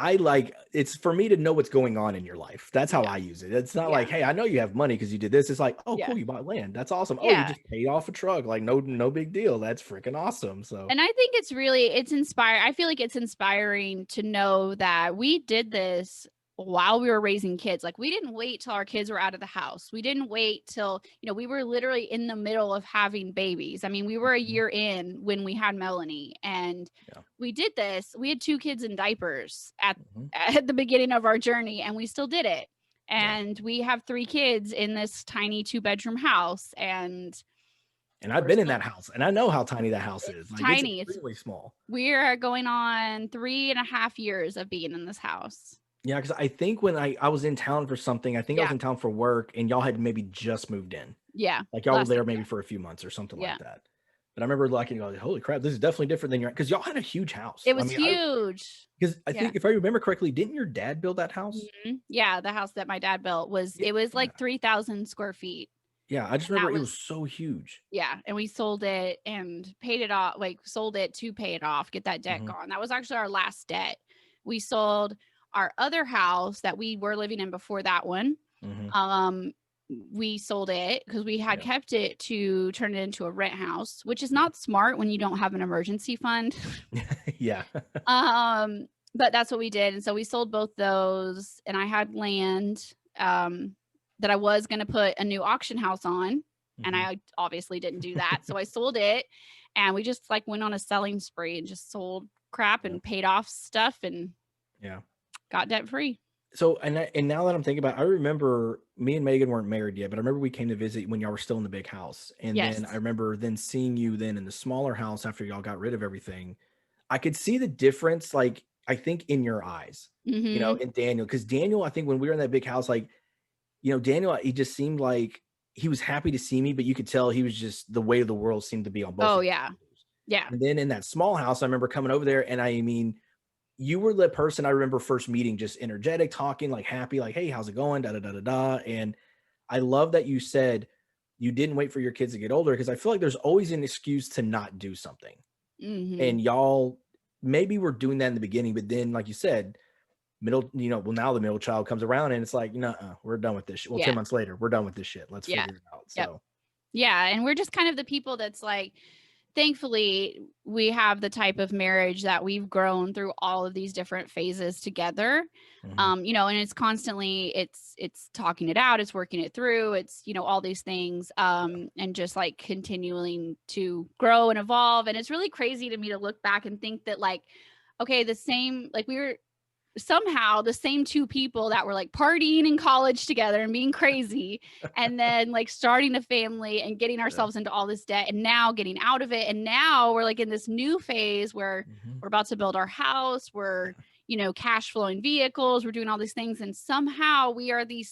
it's for me to know what's going on in your life. That's how I use it. It's not like, hey, I know you have money because you did this. It's like, oh, cool, you bought land. That's awesome. Oh, you just paid off a truck. Like, no big deal. That's freaking awesome. So, and I think it's inspiring. I feel like it's inspiring to know that we did this while we were raising kids. Like, we didn't wait till our kids were out of the house. We didn't wait till, we were literally in the middle of having babies. I mean, we were a year in when we had Melanie, and we did this. We had 2 kids in diapers at the beginning of our journey, and we still did it. And we have 3 kids in this tiny 2-bedroom house. And I've been in that house, and I know how tiny that house is. Like, tiny. It's really small. We are going on 3.5 years of being in this house. Yeah, because I think when I was in town for something, I was in town for work, and y'all had maybe just moved in. Yeah. Like, y'all were there maybe for a few months or something like that. But I remember looking, holy crap, this is definitely different than because y'all had a huge house. It was huge. Because I think if I remember correctly, didn't your dad build that house? Yeah, the house that my dad built was like 3,000 square feet. Yeah, I just remember it was so huge. Yeah, and we sold it and paid it off, like sold it to pay it off, get that debt gone. That was actually our last debt. We sold our other house that we were living in before that one. We sold it because we had kept it to turn it into a rent house, which is not smart when you don't have an emergency fund. But that's what we did. And so we sold both those, and I had land that I was going to put a new auction house on. And I obviously didn't do that. So I sold it, and we just like went on a selling spree and just sold crap and paid off stuff and got debt free. So, and now that I'm thinking about it, I remember me and Megan weren't married yet, but I remember we came to visit when y'all were still in the big house. And then I Yes. remember then seeing you then in the smaller house after y'all got rid of everything. I could see the difference, like, I think in your eyes, Mm-hmm. in Daniel. Because Daniel, I think when we were in that big house, like, Daniel, he just seemed like he was happy to see me, but you could tell he was just the weight of the world seemed to be on both Oh of his yeah. shoulders. Yeah. And then in that small house, I remember coming over there, and I mean, you were the person I remember first meeting, just energetic, talking, like happy, like, hey, how's it going? Da da da da da. And I love that you said you didn't wait for your kids to get older, because I feel like there's always an excuse to not do something. Mm-hmm. And y'all maybe were doing that in the beginning, but then, like you said, now the middle child comes around and it's like, no, we're done with this shit. Well, Yeah. 10 months later, we're done with this shit. Let's Yeah. figure it out. Yep. So, Yeah. And we're just kind of the people that's like, thankfully, we have the type of marriage that we've grown through all of these different phases together. mhm. And it's constantly it's talking it out, it's working it through, it's all these things, and just like continuing to grow and evolve. And it's really crazy to me to look back and think that, like, okay, the same, like, we were somehow the same two people that were like partying in college together and being crazy, and then like starting a family and getting ourselves into all this debt, and now getting out of it, and now we're like in this new phase where Mhm. we're about to build our house, we're cash flowing vehicles, we're doing all these things, and somehow we're the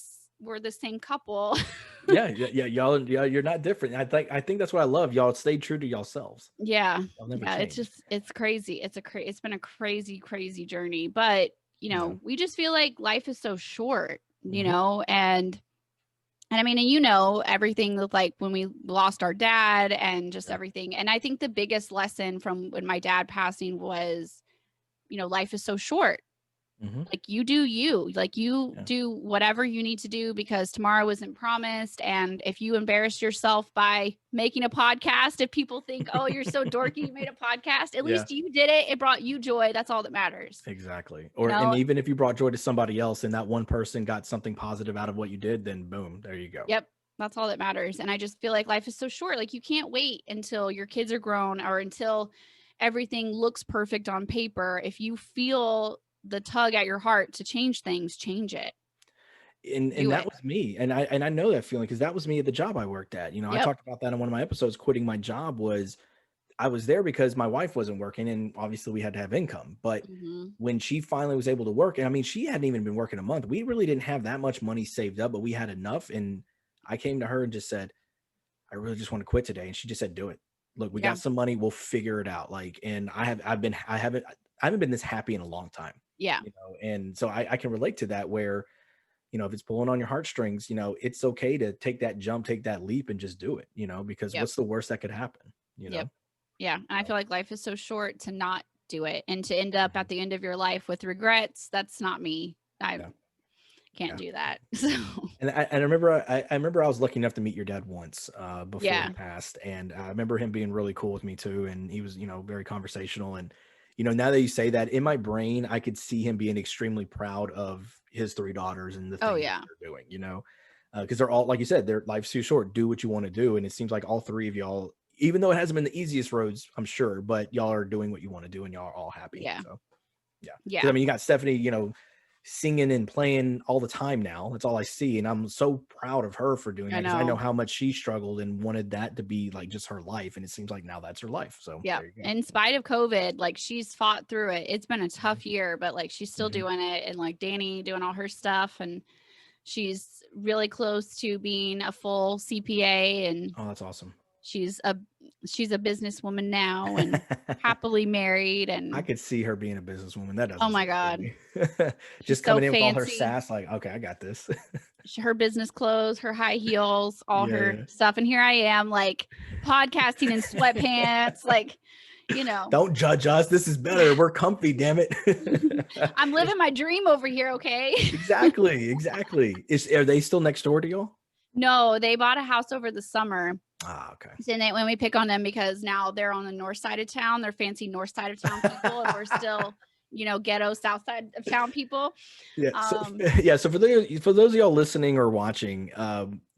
same couple. Yeah, y'all, you're not different. I think that's what I love. Y'all stay true to yourselves. Yeah. Y'all never Yeah, change. it's crazy. It's been a crazy journey, but Yeah. we just feel like life is so short, Mhm. and I mean, and everything with, like, when we lost our dad and just Yeah. everything. And I think the biggest lesson from when my dad passing was, life is so short. Mhm. Like, you Yeah. do whatever you need to do, because tomorrow isn't promised. And if you embarrass yourself by making a podcast, if people think, oh, you're so dorky, you made a podcast, at Yeah. least you did it. It brought you joy. That's all that matters. Exactly. You And know? even if you brought joy to somebody else and that one person got something positive out of what you did, then boom, there you go. Yep. That's all that matters. And I just feel like life is so short. Like, you can't wait until your kids are grown or until everything looks perfect on paper. If you feel the tug at your heart to change things, change it. And Do that it. was me. And I know that feeling, because that was me at the job I worked at. I Yep. talked about that in one of my episodes. Quitting my job was, I was there because my wife wasn't working, and obviously we had to have income. But Hmm. when she finally was able to work, and I mean, she hadn't even been working a month. We really didn't have that much money saved up, but we had enough. And I came to her and just said, I really just want to quit today. And she just said, do it. Look, we Yeah. got some money. We'll figure it out. Like, and I haven't been this happy in a long time, Yeah. And so I can relate to that, where, if it's pulling on your heartstrings, it's okay to take that jump, take that leap, and just do it, because Yep. what's the worst that could happen, Yep. Yeah. And I feel like life is so short to not do it and to end up at the end of your life with regrets. That's not me. I Yeah. can't Yeah. do that. So, And I remember I was lucky enough to meet your dad once before yeah. he passed, and I remember him being really cool with me too, and he was very conversational, and now that you say that, in my brain I could see him being extremely proud of his three daughters and the Oh, things that yeah. they're doing, because they're all, like you said, their life's too short. Do what you want to do, and it seems like all three of y'all, even though it hasn't been the easiest roads, I'm sure, but y'all are doing what you want to do, and y'all are all happy. Yeah. So yeah, because I Yeah. mean, you got Stephanie, singing and playing all the time now. That's all I see. And I'm so proud of her for doing that, I because I know know. how much she struggled and wanted that to be like just her life. And it seems like now that's her life. So Yeah. there you go. In spite of COVID, like, she's fought through it. It's been a Mhm. tough year, but like, she's still Mhm. doing it. And like Danny doing all her stuff. And she's really close to being a full CPA, and Oh, that's awesome. she's a businesswoman now and happily married. I And could see her being a businesswoman. That oh doesn't my surprise God, me. she's Just so coming in with all her fancy. sass, like, okay, I got this. Her business clothes, her high heels, all her Yeah. stuff. And here I am, like, podcasting in sweatpants, like, Don't judge us. This is better. We're comfy, damn it. I'm living my dream over here. Okay. Exactly. Exactly. Are they still next door to y'all? No, they bought a house over the summer. Ah, okay. So when we pick on them, because now they're on the north side of town, they're fancy north side of town people, and we're still, ghetto south side of town people. Yeah. So, yeah. So for those of y'all listening or watching,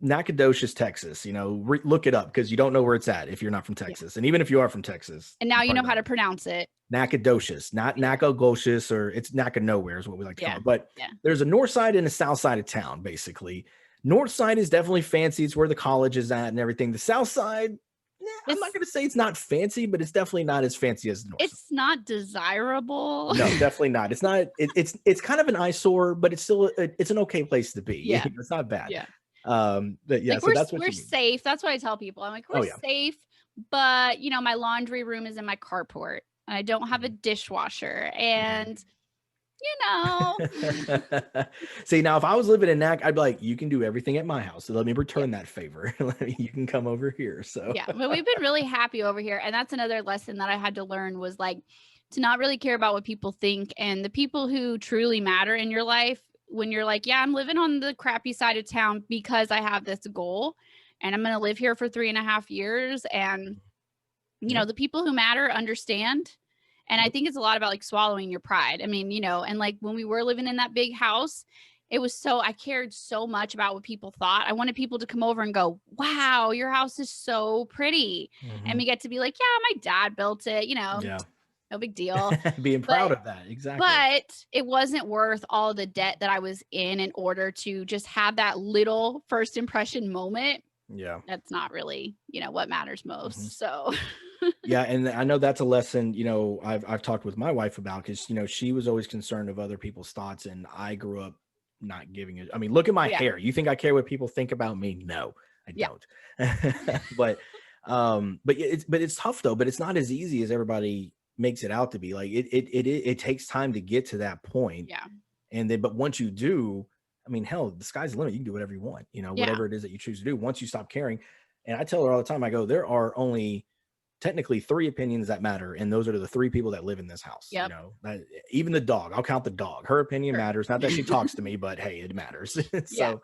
Nacogdoches, Texas. Look it up because you don't know where it's at if you're not from Texas. And even if you are from Texas. And now you know how to pronounce it. Nacogdoches, not Nacogdoches, or it's Naca nowhere is what we like to call it. But there's a north side and a south side of town, basically. North side is definitely fancy. It's where the college is at and everything. The south side, I'm not going to say it's not fancy, but it's definitely not as fancy as the north side. It's not desirable. No, definitely not. It's not. It's kind of an eyesore, but it's still it's an okay place to be. Yeah, it's not bad. Yeah. But yeah, like so that's what we're safe. That's what I tell people. I'm like, we're safe, but my laundry room is in my carport. And I don't have a dishwasher, and See, now if I was living in Nac, I'd be like, you can do everything at my house, so let me return that favor. You can come over here. So yeah, but we've been really happy over here, and that's another lesson that I had to learn was like to not really care about what people think, and the people who truly matter in your life. When you're like, yeah, I'm living on the crappy side of town because I have this goal, and I'm going to live here for 3.5 years, and the people who matter understand. And I think it's a lot about like swallowing your pride. I mean, and like when we were living in that big house, I cared so much about what people thought. I wanted people to come over and go, wow, your house is so pretty. And we get to be like, yeah, my dad built it, no big deal. Being proud of that. Exactly. But it wasn't worth all the debt that I was in order to just have that little first impression moment. Yeah. That's not really, what matters most. So yeah, and I know that's a lesson, I've talked with my wife about, because she was always concerned of other people's thoughts, and I grew up not giving it. I mean, look at my hair. You think I care what people think about me? No, I don't. but it's tough though. But it's not as easy as everybody makes it out to be. Like it takes time to get to that point. Yeah. And then, but once you do, I mean, hell, the sky's the limit. You can do whatever you want. Whatever it is that you choose to do. Once you stop caring, and I tell her all the time, I go, there are only technically 3 opinions that matter, and those are the 3 people that live in this house. Yep. Even the dog, I'll count the dog. Her opinion matters. Not that she talks to me, but hey, it matters. So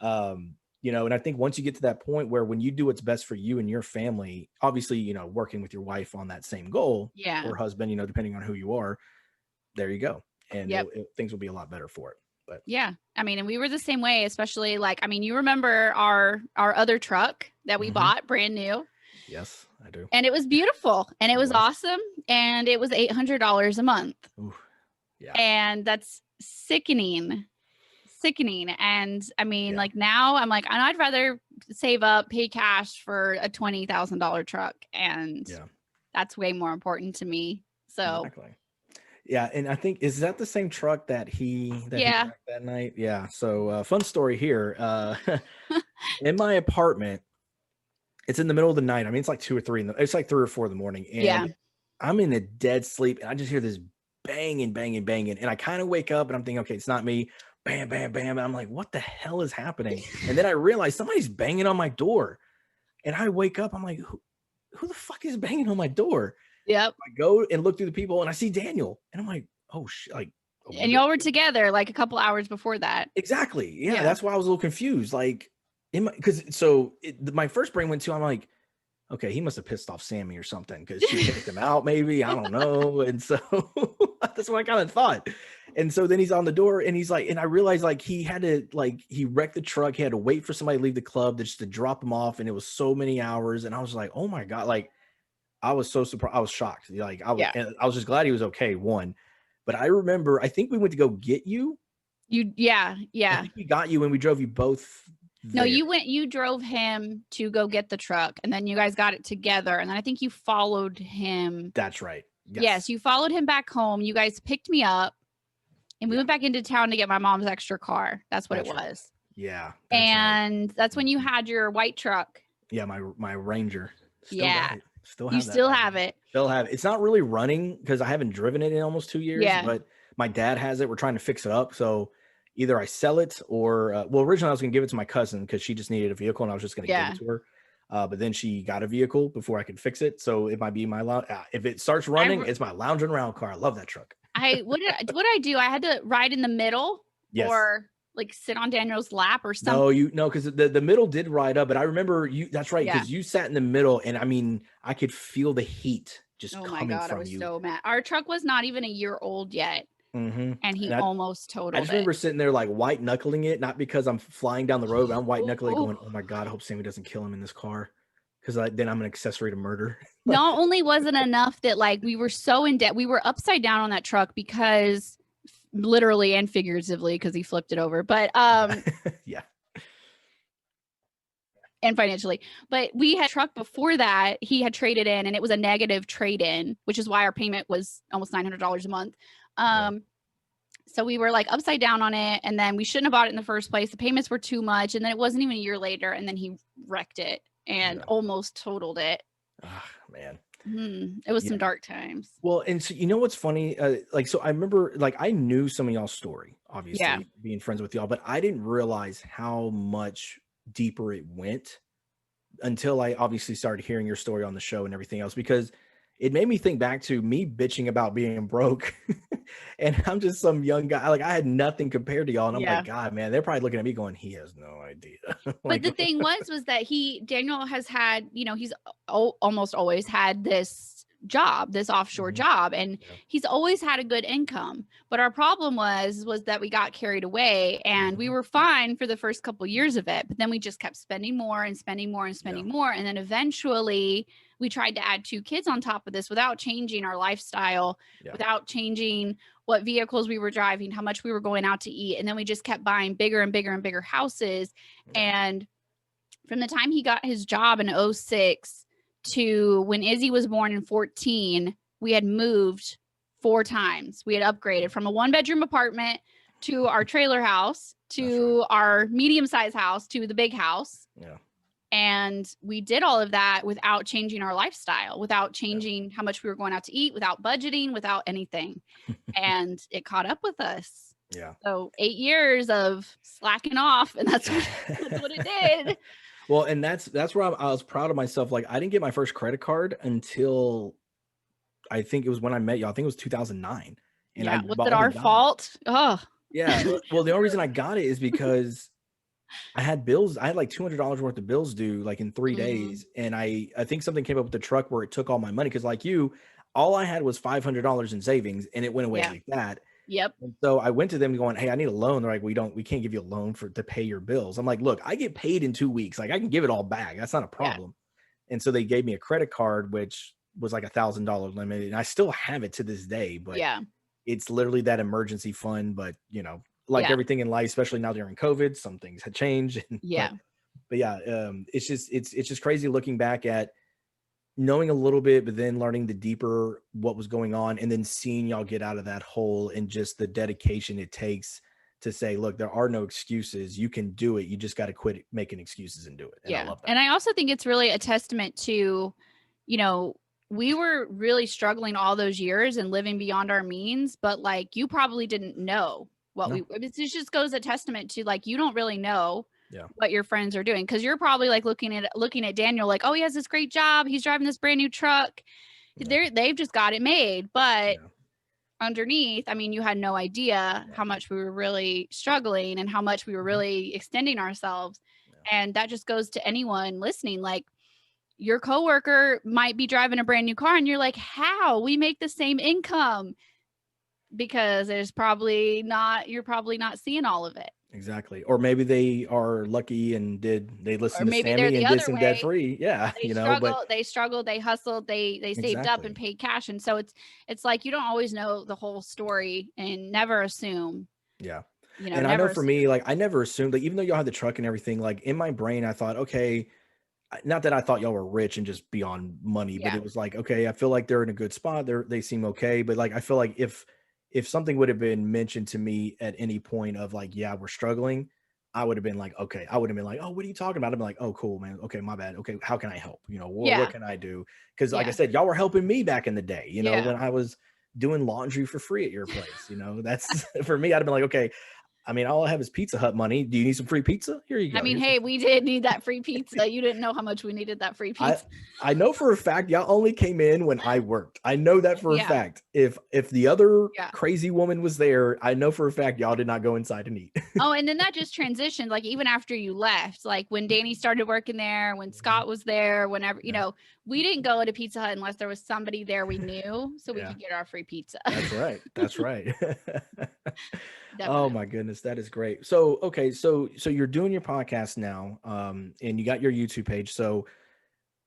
and I think once you get to that point where when you do what's best for you and your family, obviously working with your wife on that same goal, or husband, depending on who you are, there you go, and things will be a lot better for it. But I mean, and we were the same way, especially like, I mean, you remember our other truck that we bought brand new. Yes, I do. And it was beautiful, and it was awesome, and it was $800 a month. Ooh, yeah. And that's sickening. And I mean, like now I'm like, I'd rather save up, pay cash for a $20,000 truck, and that's way more important to me. So exactly. Yeah, and I think, is that the same truck that he wrecked that night? Yeah. So fun story here. In my apartment, it's in the middle of the night. I mean, it's like 2 or 3 it's like 3 or 4 in the morning. And I'm in a dead sleep, and I just hear this banging. And I kind of wake up, and I'm thinking, okay, it's not me. Bam, bam, bam. And I'm like, what the hell is happening? And then I realize somebody's banging on my door. And I wake up, I'm like, who the fuck is banging on my door? Yep. I go and look through the people, and I see Daniel, and I'm like, oh shit. Like, and y'all were together like a couple hours before that. Exactly. Yeah. That's why I was a little confused. Like, my first brain went to, I'm like, okay, he must have pissed off Sammy or something because she kicked him out, maybe. I don't know. And so that's what I kind of thought. And so then he's on the door, and he's like, and I realized like he had to, like, he wrecked the truck. He had to wait for somebody to leave the club just to drop him off. And it was so many hours. And I was like, oh my God. Like, I was so surprised. I was shocked. Like, and I was just glad he was okay. One, but I remember, I think we went to go get you. Yeah. I think we got you, and we drove you both there. No, you drove him to go get the truck, and then you guys got it together. And then I think you followed him. That's right. Yes, you followed him back home. You guys picked me up, and we went back into town to get my mom's extra car. That's what it was. Right. Yeah. And that's when you had your white truck. Yeah, my Ranger. Still have it. Still have it. It's not really running because I haven't driven it in almost 2 years. Yeah. But my dad has it. We're trying to fix it up. So either I sell it or, originally I was going to give it to my cousin because she just needed a vehicle, and I was just going to give it to her. But then she got a vehicle before I could fix it. So it might be my if it starts running, it's my lounging around car. I love that truck. What did I do? I had to ride in the middle or like sit on Daniel's lap or something. No, because the middle did ride up, but I remember you. That's right, because you sat in the middle, and I mean, I could feel the heat just coming from you. I was so mad. Our truck was not even a year old yet. Mm-hmm. and he And almost I totaled just it. remember sitting there like white knuckling it, not because I'm flying down the road, but I'm white knuckling Oh. going, oh my God, I hope Sammy doesn't kill him in this car. Because then I'm an accessory to murder. Not only was it enough that like we were so in debt, we were upside down on that truck because literally and figuratively because he flipped it over, but Yeah. and financially. But we had a truck before that he had traded in, and it was a negative trade-in, which is why our payment was almost $900 a month. So we were like upside down on it, and then we shouldn't have bought it in the first place. The payments were too much, and then it wasn't even a year later, and then he wrecked it and almost totaled it. Oh, man. It was some dark times. Well, and so you know what's funny? Like, so I remember, like, I knew some of y'all's story, obviously, being friends with y'all, but I didn't realize how much deeper it went until I obviously started hearing your story on the show and everything else, because it made me think back to me bitching about being broke. And I'm just some young guy. Like, I had nothing compared to y'all. And I'm like, God, man, they're probably looking at me going, he has no idea. But the thing was that Daniel has had, he's almost always had this job, this offshore job, and he's always had a good income. But our problem was that we got carried away, and we were fine for the first couple years of it, but then we just kept spending more and spending more and spending more. And then eventually we tried to add 2 kids on top of this without changing our lifestyle, without changing what vehicles we were driving, how much we were going out to eat. And then we just kept buying bigger and bigger and bigger houses. And from the time he got his job in 2006 to when Izzy was born in 2014, we had moved 4 times. We had upgraded from a 1-bedroom apartment to our trailer house, to our medium-sized house, to the big house. And we did all of that without changing our lifestyle, without changing how much we were going out to eat, without budgeting, without anything. And it caught up with us. So 8 years of slacking off, and that's what it did. Well, and that's where I was proud of myself. Like, I didn't get my first credit card until I think it was when I met you. I think it was 2009. And was it our fault? Oh, yeah. Well, the only reason I got it is because I had bills. I had like $200 worth of bills due like in 3 days. And I think something came up with the truck where it took all my money. Cause like you, all I had was $500 in savings, and it went away like that. And so I went to them going, hey, I need a loan. They're like, we can't give you a loan to pay your bills. I'm like, look, I get paid in 2 weeks. Like, I can give it all back. That's not a problem. And so they gave me a credit card, which was like $1,000 limit. And I still have it to this day, but it's literally that emergency fund. But like everything in life, especially now during COVID, some things had changed. But it's just crazy looking back at knowing a little bit, but then learning the deeper what was going on, and then seeing y'all get out of that hole, and just the dedication it takes to say, look, there are no excuses. You can do it. You just got to quit making excuses and do it. And I love that. And I also think it's really a testament to, we were really struggling all those years and living beyond our means, but like, you probably didn't know it just goes a testament to like, you don't really know what your friends are doing. Cause you're probably like looking at Daniel, like, oh, he has this great job. He's driving this brand new truck. They've just got it made. But underneath, I mean, you had no idea how much we were really struggling and how much we were really extending ourselves. And that just goes to anyone listening. Like, your coworker might be driving a brand new car, and you're like, how? We make the same income. Because you're probably not seeing all of it. Exactly. Or maybe they are lucky and they listened to Sammy and did some debt free. Yeah. They struggled, they hustled, they saved up and paid cash. And so it's like, you don't always know the whole story, and never assume. And I know for me, like, I never assumed, like, even though y'all had the truck and everything, like in my brain, I thought, okay, not that I thought y'all were rich and just beyond money, but it was like, okay, I feel like they're in a good spot. They seem okay. But like, I feel like if something would have been mentioned to me at any point of like, yeah, we're struggling, I would have been like, okay, I would have been like, oh, what are you talking about? I'd be like, oh, cool, man. Okay, my bad. Okay, how can I help? What can I do? Because like I said, y'all were helping me back in the day, when I was doing laundry for free at your place. That's for me, I'd have been like, okay, I mean, all I have is Pizza Hut money. Do you need some free pizza? Here you go. I mean, Here's hey, we did need that free pizza. You didn't know how much we needed that free pizza. I know for a fact y'all only came in when I worked. I know that for a Yeah. fact. If the other Yeah. crazy woman was there, I know for a fact y'all did not go inside and eat. Oh, and then that just transitioned, like even after you left, like when Danny started working there, when Scott was there, whenever, you know, we didn't go to Pizza Hut unless there was somebody there we knew, so we could get our free pizza. That's right. That's right. Oh Definitely. my goodness, that is great. So okay, so you're doing your podcast now, and you got your YouTube page. So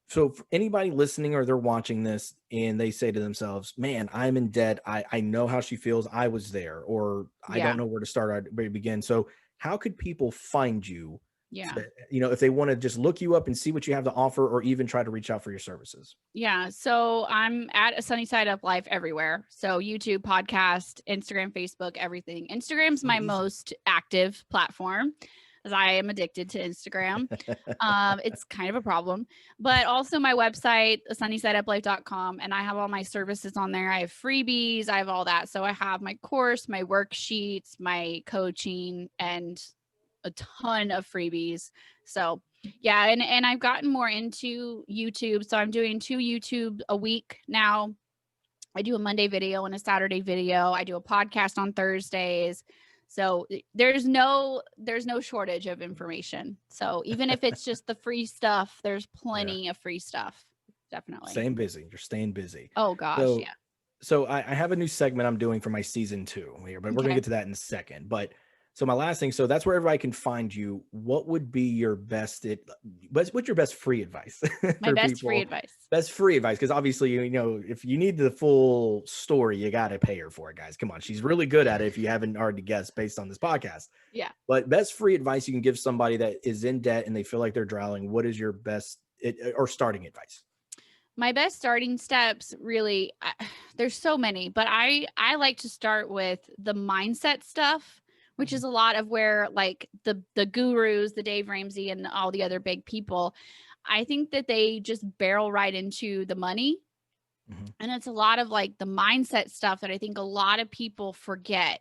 for anybody listening or they're watching this and they say to themselves, "Man, I'm in debt. I know how she feels. I was there, or I Yeah. don't know where to start or where to begin." So how could people find you? Yeah. So that, you know, if they want to just look you up and see what you have to offer, or even try to reach out for your services. Yeah. So I'm at A Sunny Side Up Life everywhere. So YouTube, podcast, Instagram, Facebook, everything. Instagram's my most active platform, as I am addicted to Instagram. It's kind of a problem, but also my website, sunnysideuplife.com, and I have all my services on there. I have freebies, I have all that. So I have my course, my worksheets, my coaching, and a ton of freebies. So yeah, and I've gotten more into YouTube. So I'm doing 2 YouTube a week now. I do a Monday video and a Saturday video. I do a podcast on Thursdays. So there's no shortage of information. So even if it's just the free stuff, there's plenty of free stuff. Definitely. Staying busy. You're staying busy. Oh gosh, So, yeah. So I have a new segment I'm doing for my season 2 here, but we're gonna get to that in a second. But so my last thing, so that's where everybody can find you. What would be your what's your best free advice? My best free advice. Best free advice, because obviously, you know, if you need the full story, you got to pay her for it, guys. Come on, she's really good at it. If you haven't already guessed based on this podcast, yeah. But best free advice you can give somebody that is in debt and they feel like they're drowning. What is your best or starting advice? My best starting steps, really, there's so many, but I like to start with the mindset stuff, which is a lot of where like the gurus, the Dave Ramsey and all the other big people, I think that they just barrel right into the money. And it's a lot of like the mindset stuff that I think a lot of people forget.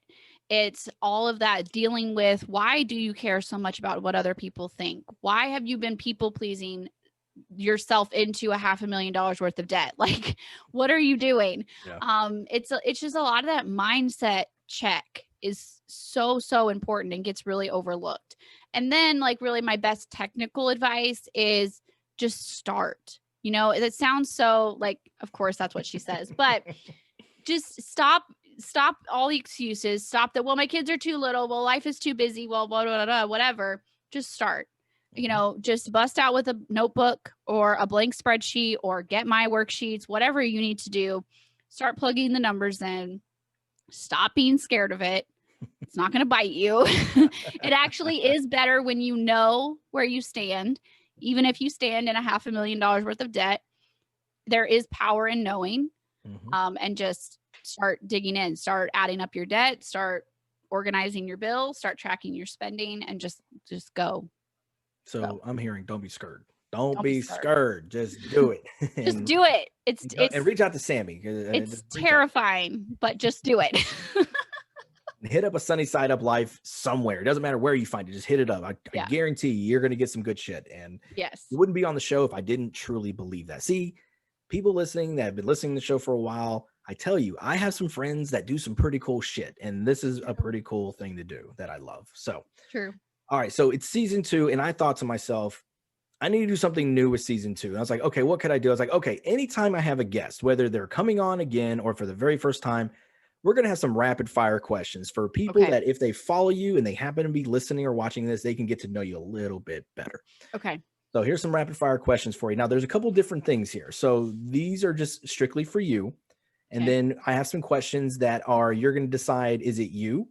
It's all of that dealing with, why do you care so much about what other people think? Why have you been people pleasing yourself into $500,000 worth of debt? Like, what are you doing? Yeah. It's just a lot of that mindset check is so important and gets really overlooked. And then like really my best technical advice is just start. You know, it sounds so like, of course that's what she says, but just stop all the excuses. Stop that, well, my kids are too little, well, life is too busy, well, blah, blah, blah, whatever. Just start. You know, just bust out with a notebook or a blank spreadsheet or get my worksheets, whatever you need to do. Start plugging the numbers in. Stop being scared of it. It's not going to bite you. It actually is better when you know where you stand. Even if you stand in $500,000 worth of debt, there is power in knowing. And just start digging in, start adding up your debt, start organizing your bill, start tracking your spending, and just go. So I'm hearing, don't be scared. Don't be scared. Just do it. Just do it. It's and reach out to Sammy. It's terrifying, but just do it. Hit up A Sunny Side Up Life somewhere. It doesn't matter where you find it. Just hit it up. I guarantee you're going to get some good shit. And yes, you wouldn't be on the show if I didn't truly believe that. See, people listening that have been listening to the show for a while, I tell you, I have some friends that do some pretty cool shit. And this is a pretty cool thing to do that I love. So true. All right. So it's season 2. And I thought to myself, I need to do something new with season 2. And I was like, okay, what could I do? I was like, okay, anytime I have a guest, whether they're coming on again or for the very first time, we're going to have some rapid fire questions for people that if they follow you and they happen to be listening or watching this, they can get to know you a little bit better. Okay. So here's some rapid fire questions for you. Now there's a couple different things here. So these are just strictly for you. And then I have some questions that are, you're going to decide, is it you,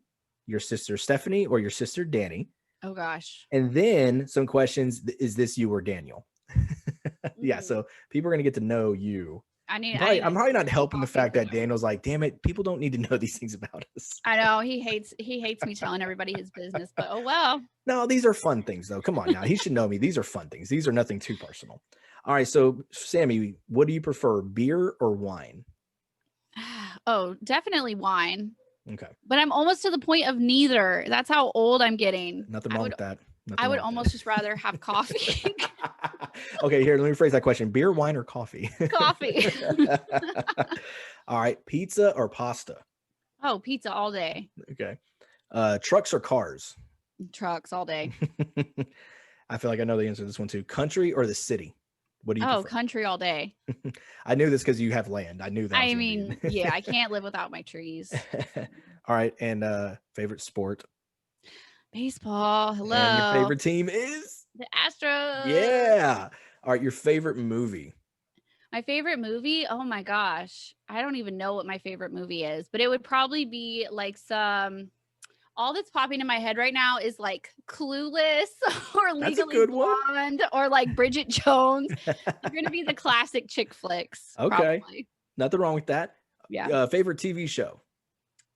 your sister Stephanie, or your sister Danny? Oh gosh. And then some questions, is this you or Daniel? Yeah. So people are going to get to know you. I'm probably not helping the fact that Daniel's like, damn it, people don't need to know these things about us. I know he hates me telling everybody his business, but oh well. No, these are fun things though. Come on now. He should know me. These are fun things. These are nothing too personal. All right. So Sammy, what do you prefer, beer or wine? Oh, definitely wine. Okay. But I'm almost to the point of neither. That's how old I'm getting. Nothing wrong with that. I would almost just rather have coffee. Okay, here, let me rephrase that question. Beer, wine, or coffee? Coffee. All right. Pizza or pasta? Oh, pizza all day. Okay. Trucks or cars? Trucks all day. I feel like I know the answer to this one too. Country or the city? What do you prefer? Country all day. I knew this because you have land. I knew that. I mean, yeah, I can't live without my trees. All right. And favorite sport? Baseball. Hello. And your favorite team is? The Astros. Yeah. All right. Your favorite movie? My favorite movie? Oh my gosh. I don't even know what my favorite movie is, but it would probably be like all that's popping in my head right now is like Clueless or Legally Blonde or like Bridget Jones. They're going to be the classic chick flicks. Okay. Probably. Nothing wrong with that. Yeah. Favorite TV show?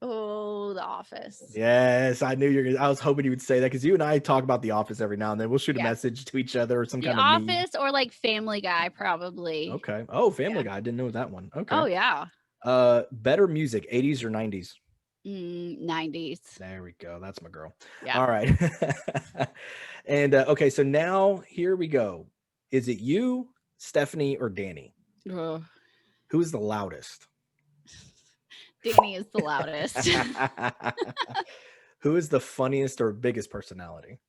Oh, The Office. Yes, I knew I was hoping you would say that because you and I talk about The Office every now and then. We'll shoot a message to each other or some kind of meme. The Office or like Family Guy, probably. Okay. Oh, Family Guy. I didn't know that one. Okay. Oh, yeah. Better music, 80s or 90s? 90s. There we go. That's my girl. Yeah. All right. And okay, so now here we go. Is it you, Stephanie, or Danny? Ugh. Who is the loudest? Danny is the loudest. Who is the funniest or biggest personality?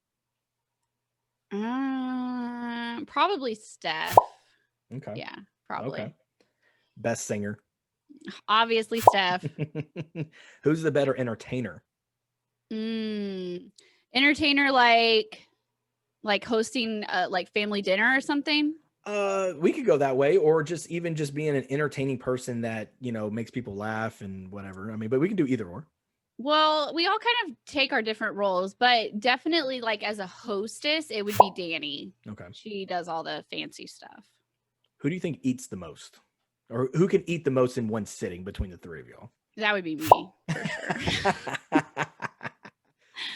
Probably Steph. Okay. Yeah, probably. Okay. Best singer? Obviously Steph. Who's the better entertainer? Entertainer like hosting like family dinner or something? We could go that way, or just being an entertaining person that, makes people laugh and whatever. I mean, but we can do either or. Well, we all kind of take our different roles, but definitely like as a hostess, it would be Danny. Okay. She does all the fancy stuff. Who do you think eats the most? Or who can eat the most in one sitting between the three of y'all? That would be me, for sure.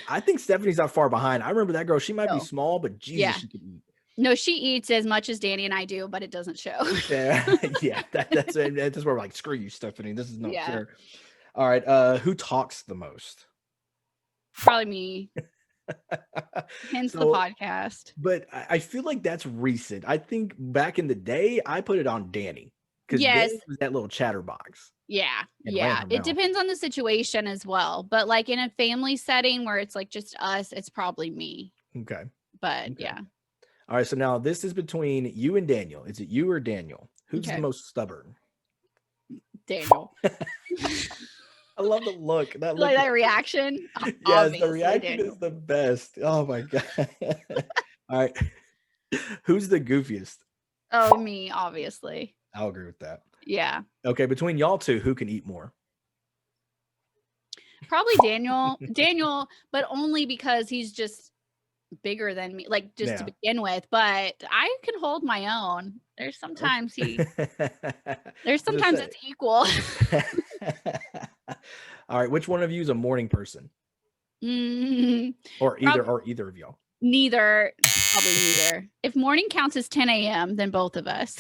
I think Stephanie's not far behind. I remember that girl. She might be small, but Jesus, she could eat. No, she eats as much as Danny and I do, but it doesn't show. Yeah, that's where we're like, screw you, Stephanie. This is no fair. All right, who talks the most? Probably me. Hence the podcast. But I feel like that's recent. I think back in the day, I put it on Danny. Because Danny was that little chatterbox. Yeah. It depends on the situation as well. But like in a family setting where it's like just us, it's probably me. Okay. But yeah. All right. So now this is between you and Daniel. Is it you or Daniel? Who's the most stubborn? Daniel. I love the look. That look. Like that reaction. Yes, the reaction is the best. Oh my God. All right. Who's the goofiest? Oh, me, obviously. I'll agree with that. Yeah. Okay, between y'all two, who can eat more? Probably Daniel. Daniel, but only because he's just bigger than me, like just to begin with. But I can hold my own. There's sometimes it's equal. All right, which one of you is a morning person? Or either of y'all? Neither. Probably neither. If morning counts as 10 a.m., then both of us.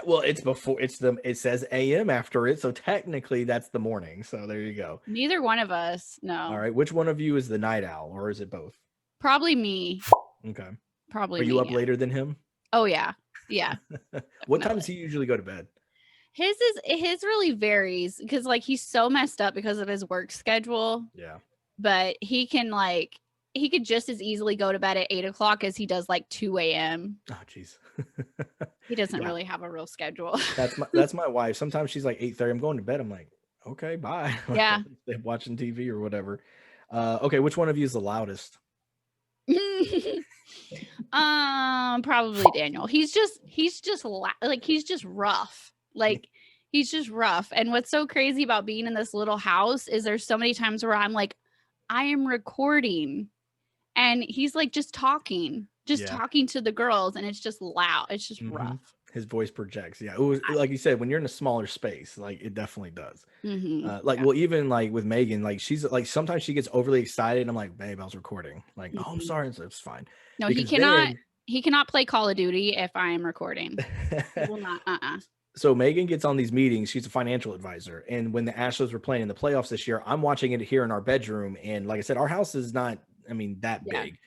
Well, it's before it says AM after it, so technically that's the morning. So there you go. Neither one of us. No. All right. Which one of you is the night owl, or is it both? Probably me. Okay. Probably. Are you up later than him? Oh yeah. Yeah. What time does he usually go to bed? His really varies because like he's so messed up because of his work schedule. Yeah. But he could just as easily go to bed at 8 o'clock as he does like 2 a.m. Oh, geez. He doesn't really have a real schedule. That's my wife. Sometimes she's like 8:30. I'm going to bed. I'm like, okay, bye. Yeah. Watching TV or whatever. Okay, which one of you is the loudest? Probably Daniel. He's just rough. Like he's just rough. And what's so crazy about being in this little house is there's so many times where I'm like, I am recording and he's like just talking to the girls and it's just loud. It's just rough. His voice projects. Yeah. It was like you said, when you're in a smaller space, like it definitely does. Well, even like with Megan, like she's like, sometimes she gets overly excited. And I'm like, babe, I was recording. Like, oh, I'm sorry. It's fine. No, he cannot play Call of Duty if I am recording. He will not. So Megan gets on these meetings. She's a financial advisor. And when the Astros were playing in the playoffs this year, I'm watching it here in our bedroom. And like I said, our house is not, that big.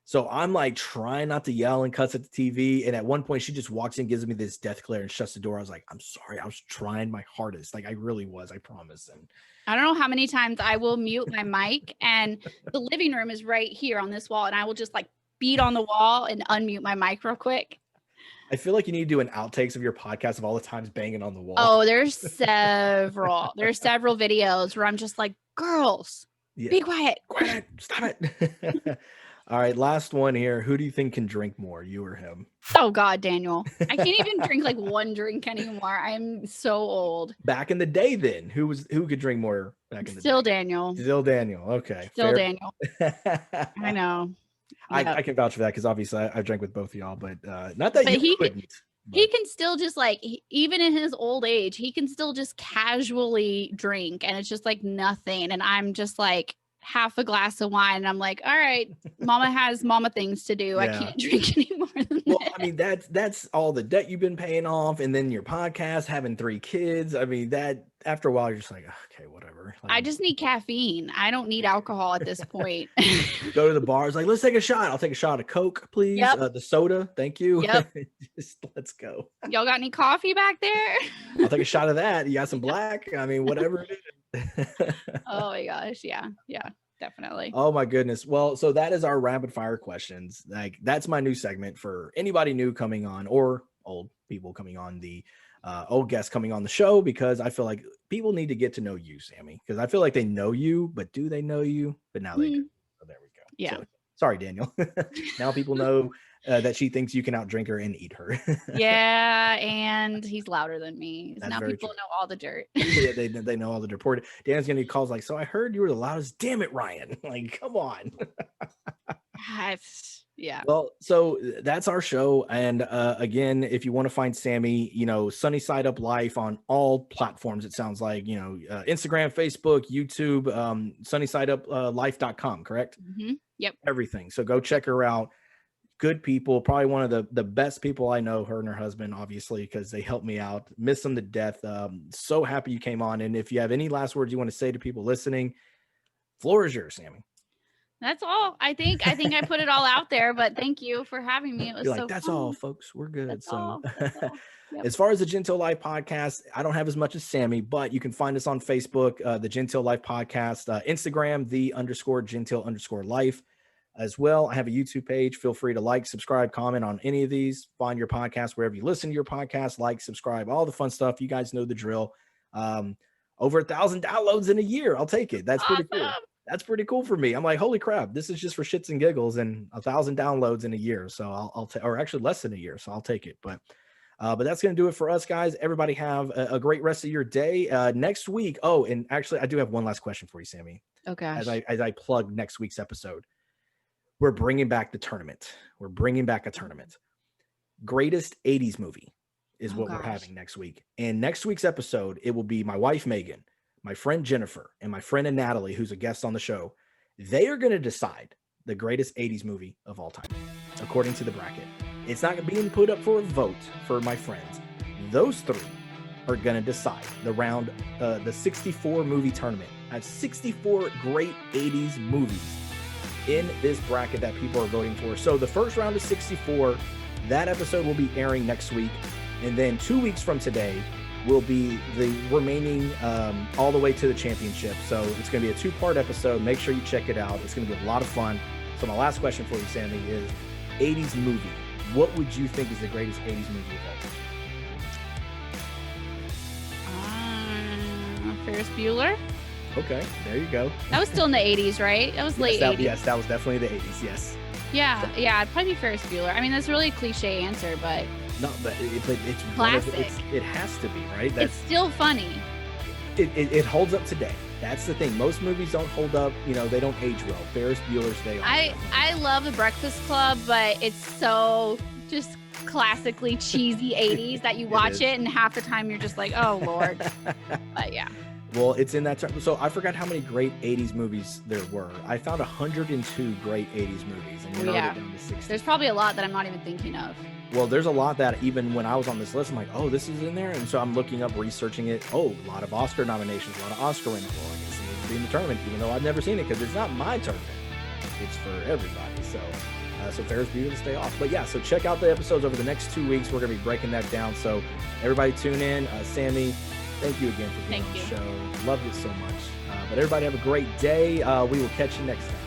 So I'm like trying not to yell and cuss at the TV. And at one point she just walks in, gives me this death glare and shuts the door. I was like, I'm sorry. I was trying my hardest. Like I really was, I promise. And I don't know how many times I will mute my mic, and the living room is right here on this wall. And I will just like beat on the wall and unmute my mic real quick. I feel like you need to do an outtakes of your podcast of all the times banging on the wall. Oh, there's several videos where I'm just like, girls, be quiet. Quiet, stop it. All right, last one here. Who do you think can drink more, you or him? Oh God, Daniel. I can't even drink like one drink anymore. I'm so old. Back in the day then, who could drink more back in the day? Still Daniel. Still Daniel. Okay. Still fair. Daniel. I know. I can vouch for that because obviously I've drank with both of y'all, but not that you couldn't. He can still just like, even in his old age, he can still just casually drink, and it's just like nothing. And I'm just like half a glass of wine, and I'm like, all right, mama has mama things to do. Yeah. I can't drink any more than that. I mean, that's all the debt you've been paying off, and then your podcast, having 3 kids. I mean, that after a while you're just like, okay, whatever. Like, I just need caffeine. I don't need alcohol at this point. Go to the bars, like, let's take a shot. I'll take a shot of Coke, please. Yep. The soda, thank you. Yep. Just let's go. Y'all got any coffee back there? I'll take a shot of that. You got some black? I mean, whatever it is. Oh my gosh. Yeah, definitely. Oh my goodness. Well, so that is our rapid fire questions. Like, that's my new segment for anybody new coming on, or old people coming on, the old guests coming on the show, because I feel like people need to get to know you, Sammy, because I feel like they know you, but do they know you? But now they do. So there we go. Yeah. So, sorry, Daniel. Now people know that she thinks you can outdrink her and eat her. Yeah, and he's louder than me. Now people know all the dirt. Yeah, they know all the dirt. Dan's gonna get calls like, so I heard you were the loudest. Damn it, Ryan. Like, come on. Yeah. Well, so that's our show. And again, if you want to find Sammy, Sunny Side Up Life on all platforms, it sounds like, Instagram, Facebook, YouTube, sunnysideuplife.com, correct? Mm-hmm. Yep. Everything. So go check her out. Good people, probably one of the best people I know, her and her husband, obviously, because they helped me out. Miss them to death. So happy you came on. And if you have any last words you want to say to people listening, floor is yours, Sammy. That's all. I think I put it all out there, but thank you for having me. It was so that's fun. all, folks. We're good. That's so all. Yep. As far as the Gentile Life podcast, I don't have as much as Sammy, but you can find us on Facebook, the Gentile Life podcast, Instagram, _Gentile_life as well. I have a YouTube page. Feel free to like, subscribe, comment on any of these. Find your podcast wherever you listen to your podcast, like, subscribe, all the fun stuff. You guys know the drill. Over 1,000 downloads in a year. I'll take it. That's pretty cool. That's pretty cool for me. I'm like, holy crap, this is just for shits and giggles, and 1,000 downloads in a year. So I'll take, or actually less than a year. So I'll take it. But that's going to do it for us, guys. Everybody have a great rest of your day. Next week. Oh, and actually I do have one last question for you, Sammy. Okay. As I plug next week's episode, we're bringing back the tournament. We're bringing back a tournament. Greatest 80s movie is what we're having next week. And next week's episode, it will be my wife, Megan, my friend Jennifer, and my friend Natalie, who's a guest on the show. They are going to decide the greatest 80s movie of all time, according to the bracket. It's not being put up for a vote for my friends. Those 3 are going to decide the round, the 64 movie tournament. I have 64 great 80s movies in this bracket that people are voting for. So the first round is 64. That episode will be airing next week. And then 2 weeks from today will be the remaining all the way to the championship. So it's going to be a 2-part episode. Make sure you check it out. It's going to be a lot of fun. So my last question for you, Sammy, is 80s movie. What would you think is the greatest 80s movie of all time? Ferris Bueller. Okay, there you go. That was still in the 80s, right? That was late 80s. Yes, that was definitely the 80s, yes. Yeah, it'd probably be Ferris Bueller. I mean, that's really a cliche answer, but... No, but it's classic. It has to be, right? It's still funny. It holds up today. That's the thing. Most movies don't hold up. They don't age well. Ferris Bueller's Day Off. I love The Breakfast Club, but it's so just classically cheesy 80s that you watch it and half the time you're just like, oh, Lord. But yeah. Well, it's in that term. So I forgot how many great 80s movies there were. I found 102 great 80s movies. And you're already down to 60. There's probably a lot that I'm not even thinking of. Well, there's a lot that even when I was on this list, I'm like, oh, this is in there. And so I'm looking up, researching it. Oh, a lot of Oscar nominations, a lot of Oscar winners. Well, I guess it needs to be in the tournament, even though I've never seen it because it's not my tournament. It's for everybody. So Ferris Bueller to stay off. But yeah, so check out the episodes over the next 2 weeks. We're going to be breaking that down. So everybody tune in. Sammy, thank you again for being on the show. Love you so much. But everybody have a great day. We will catch you next time.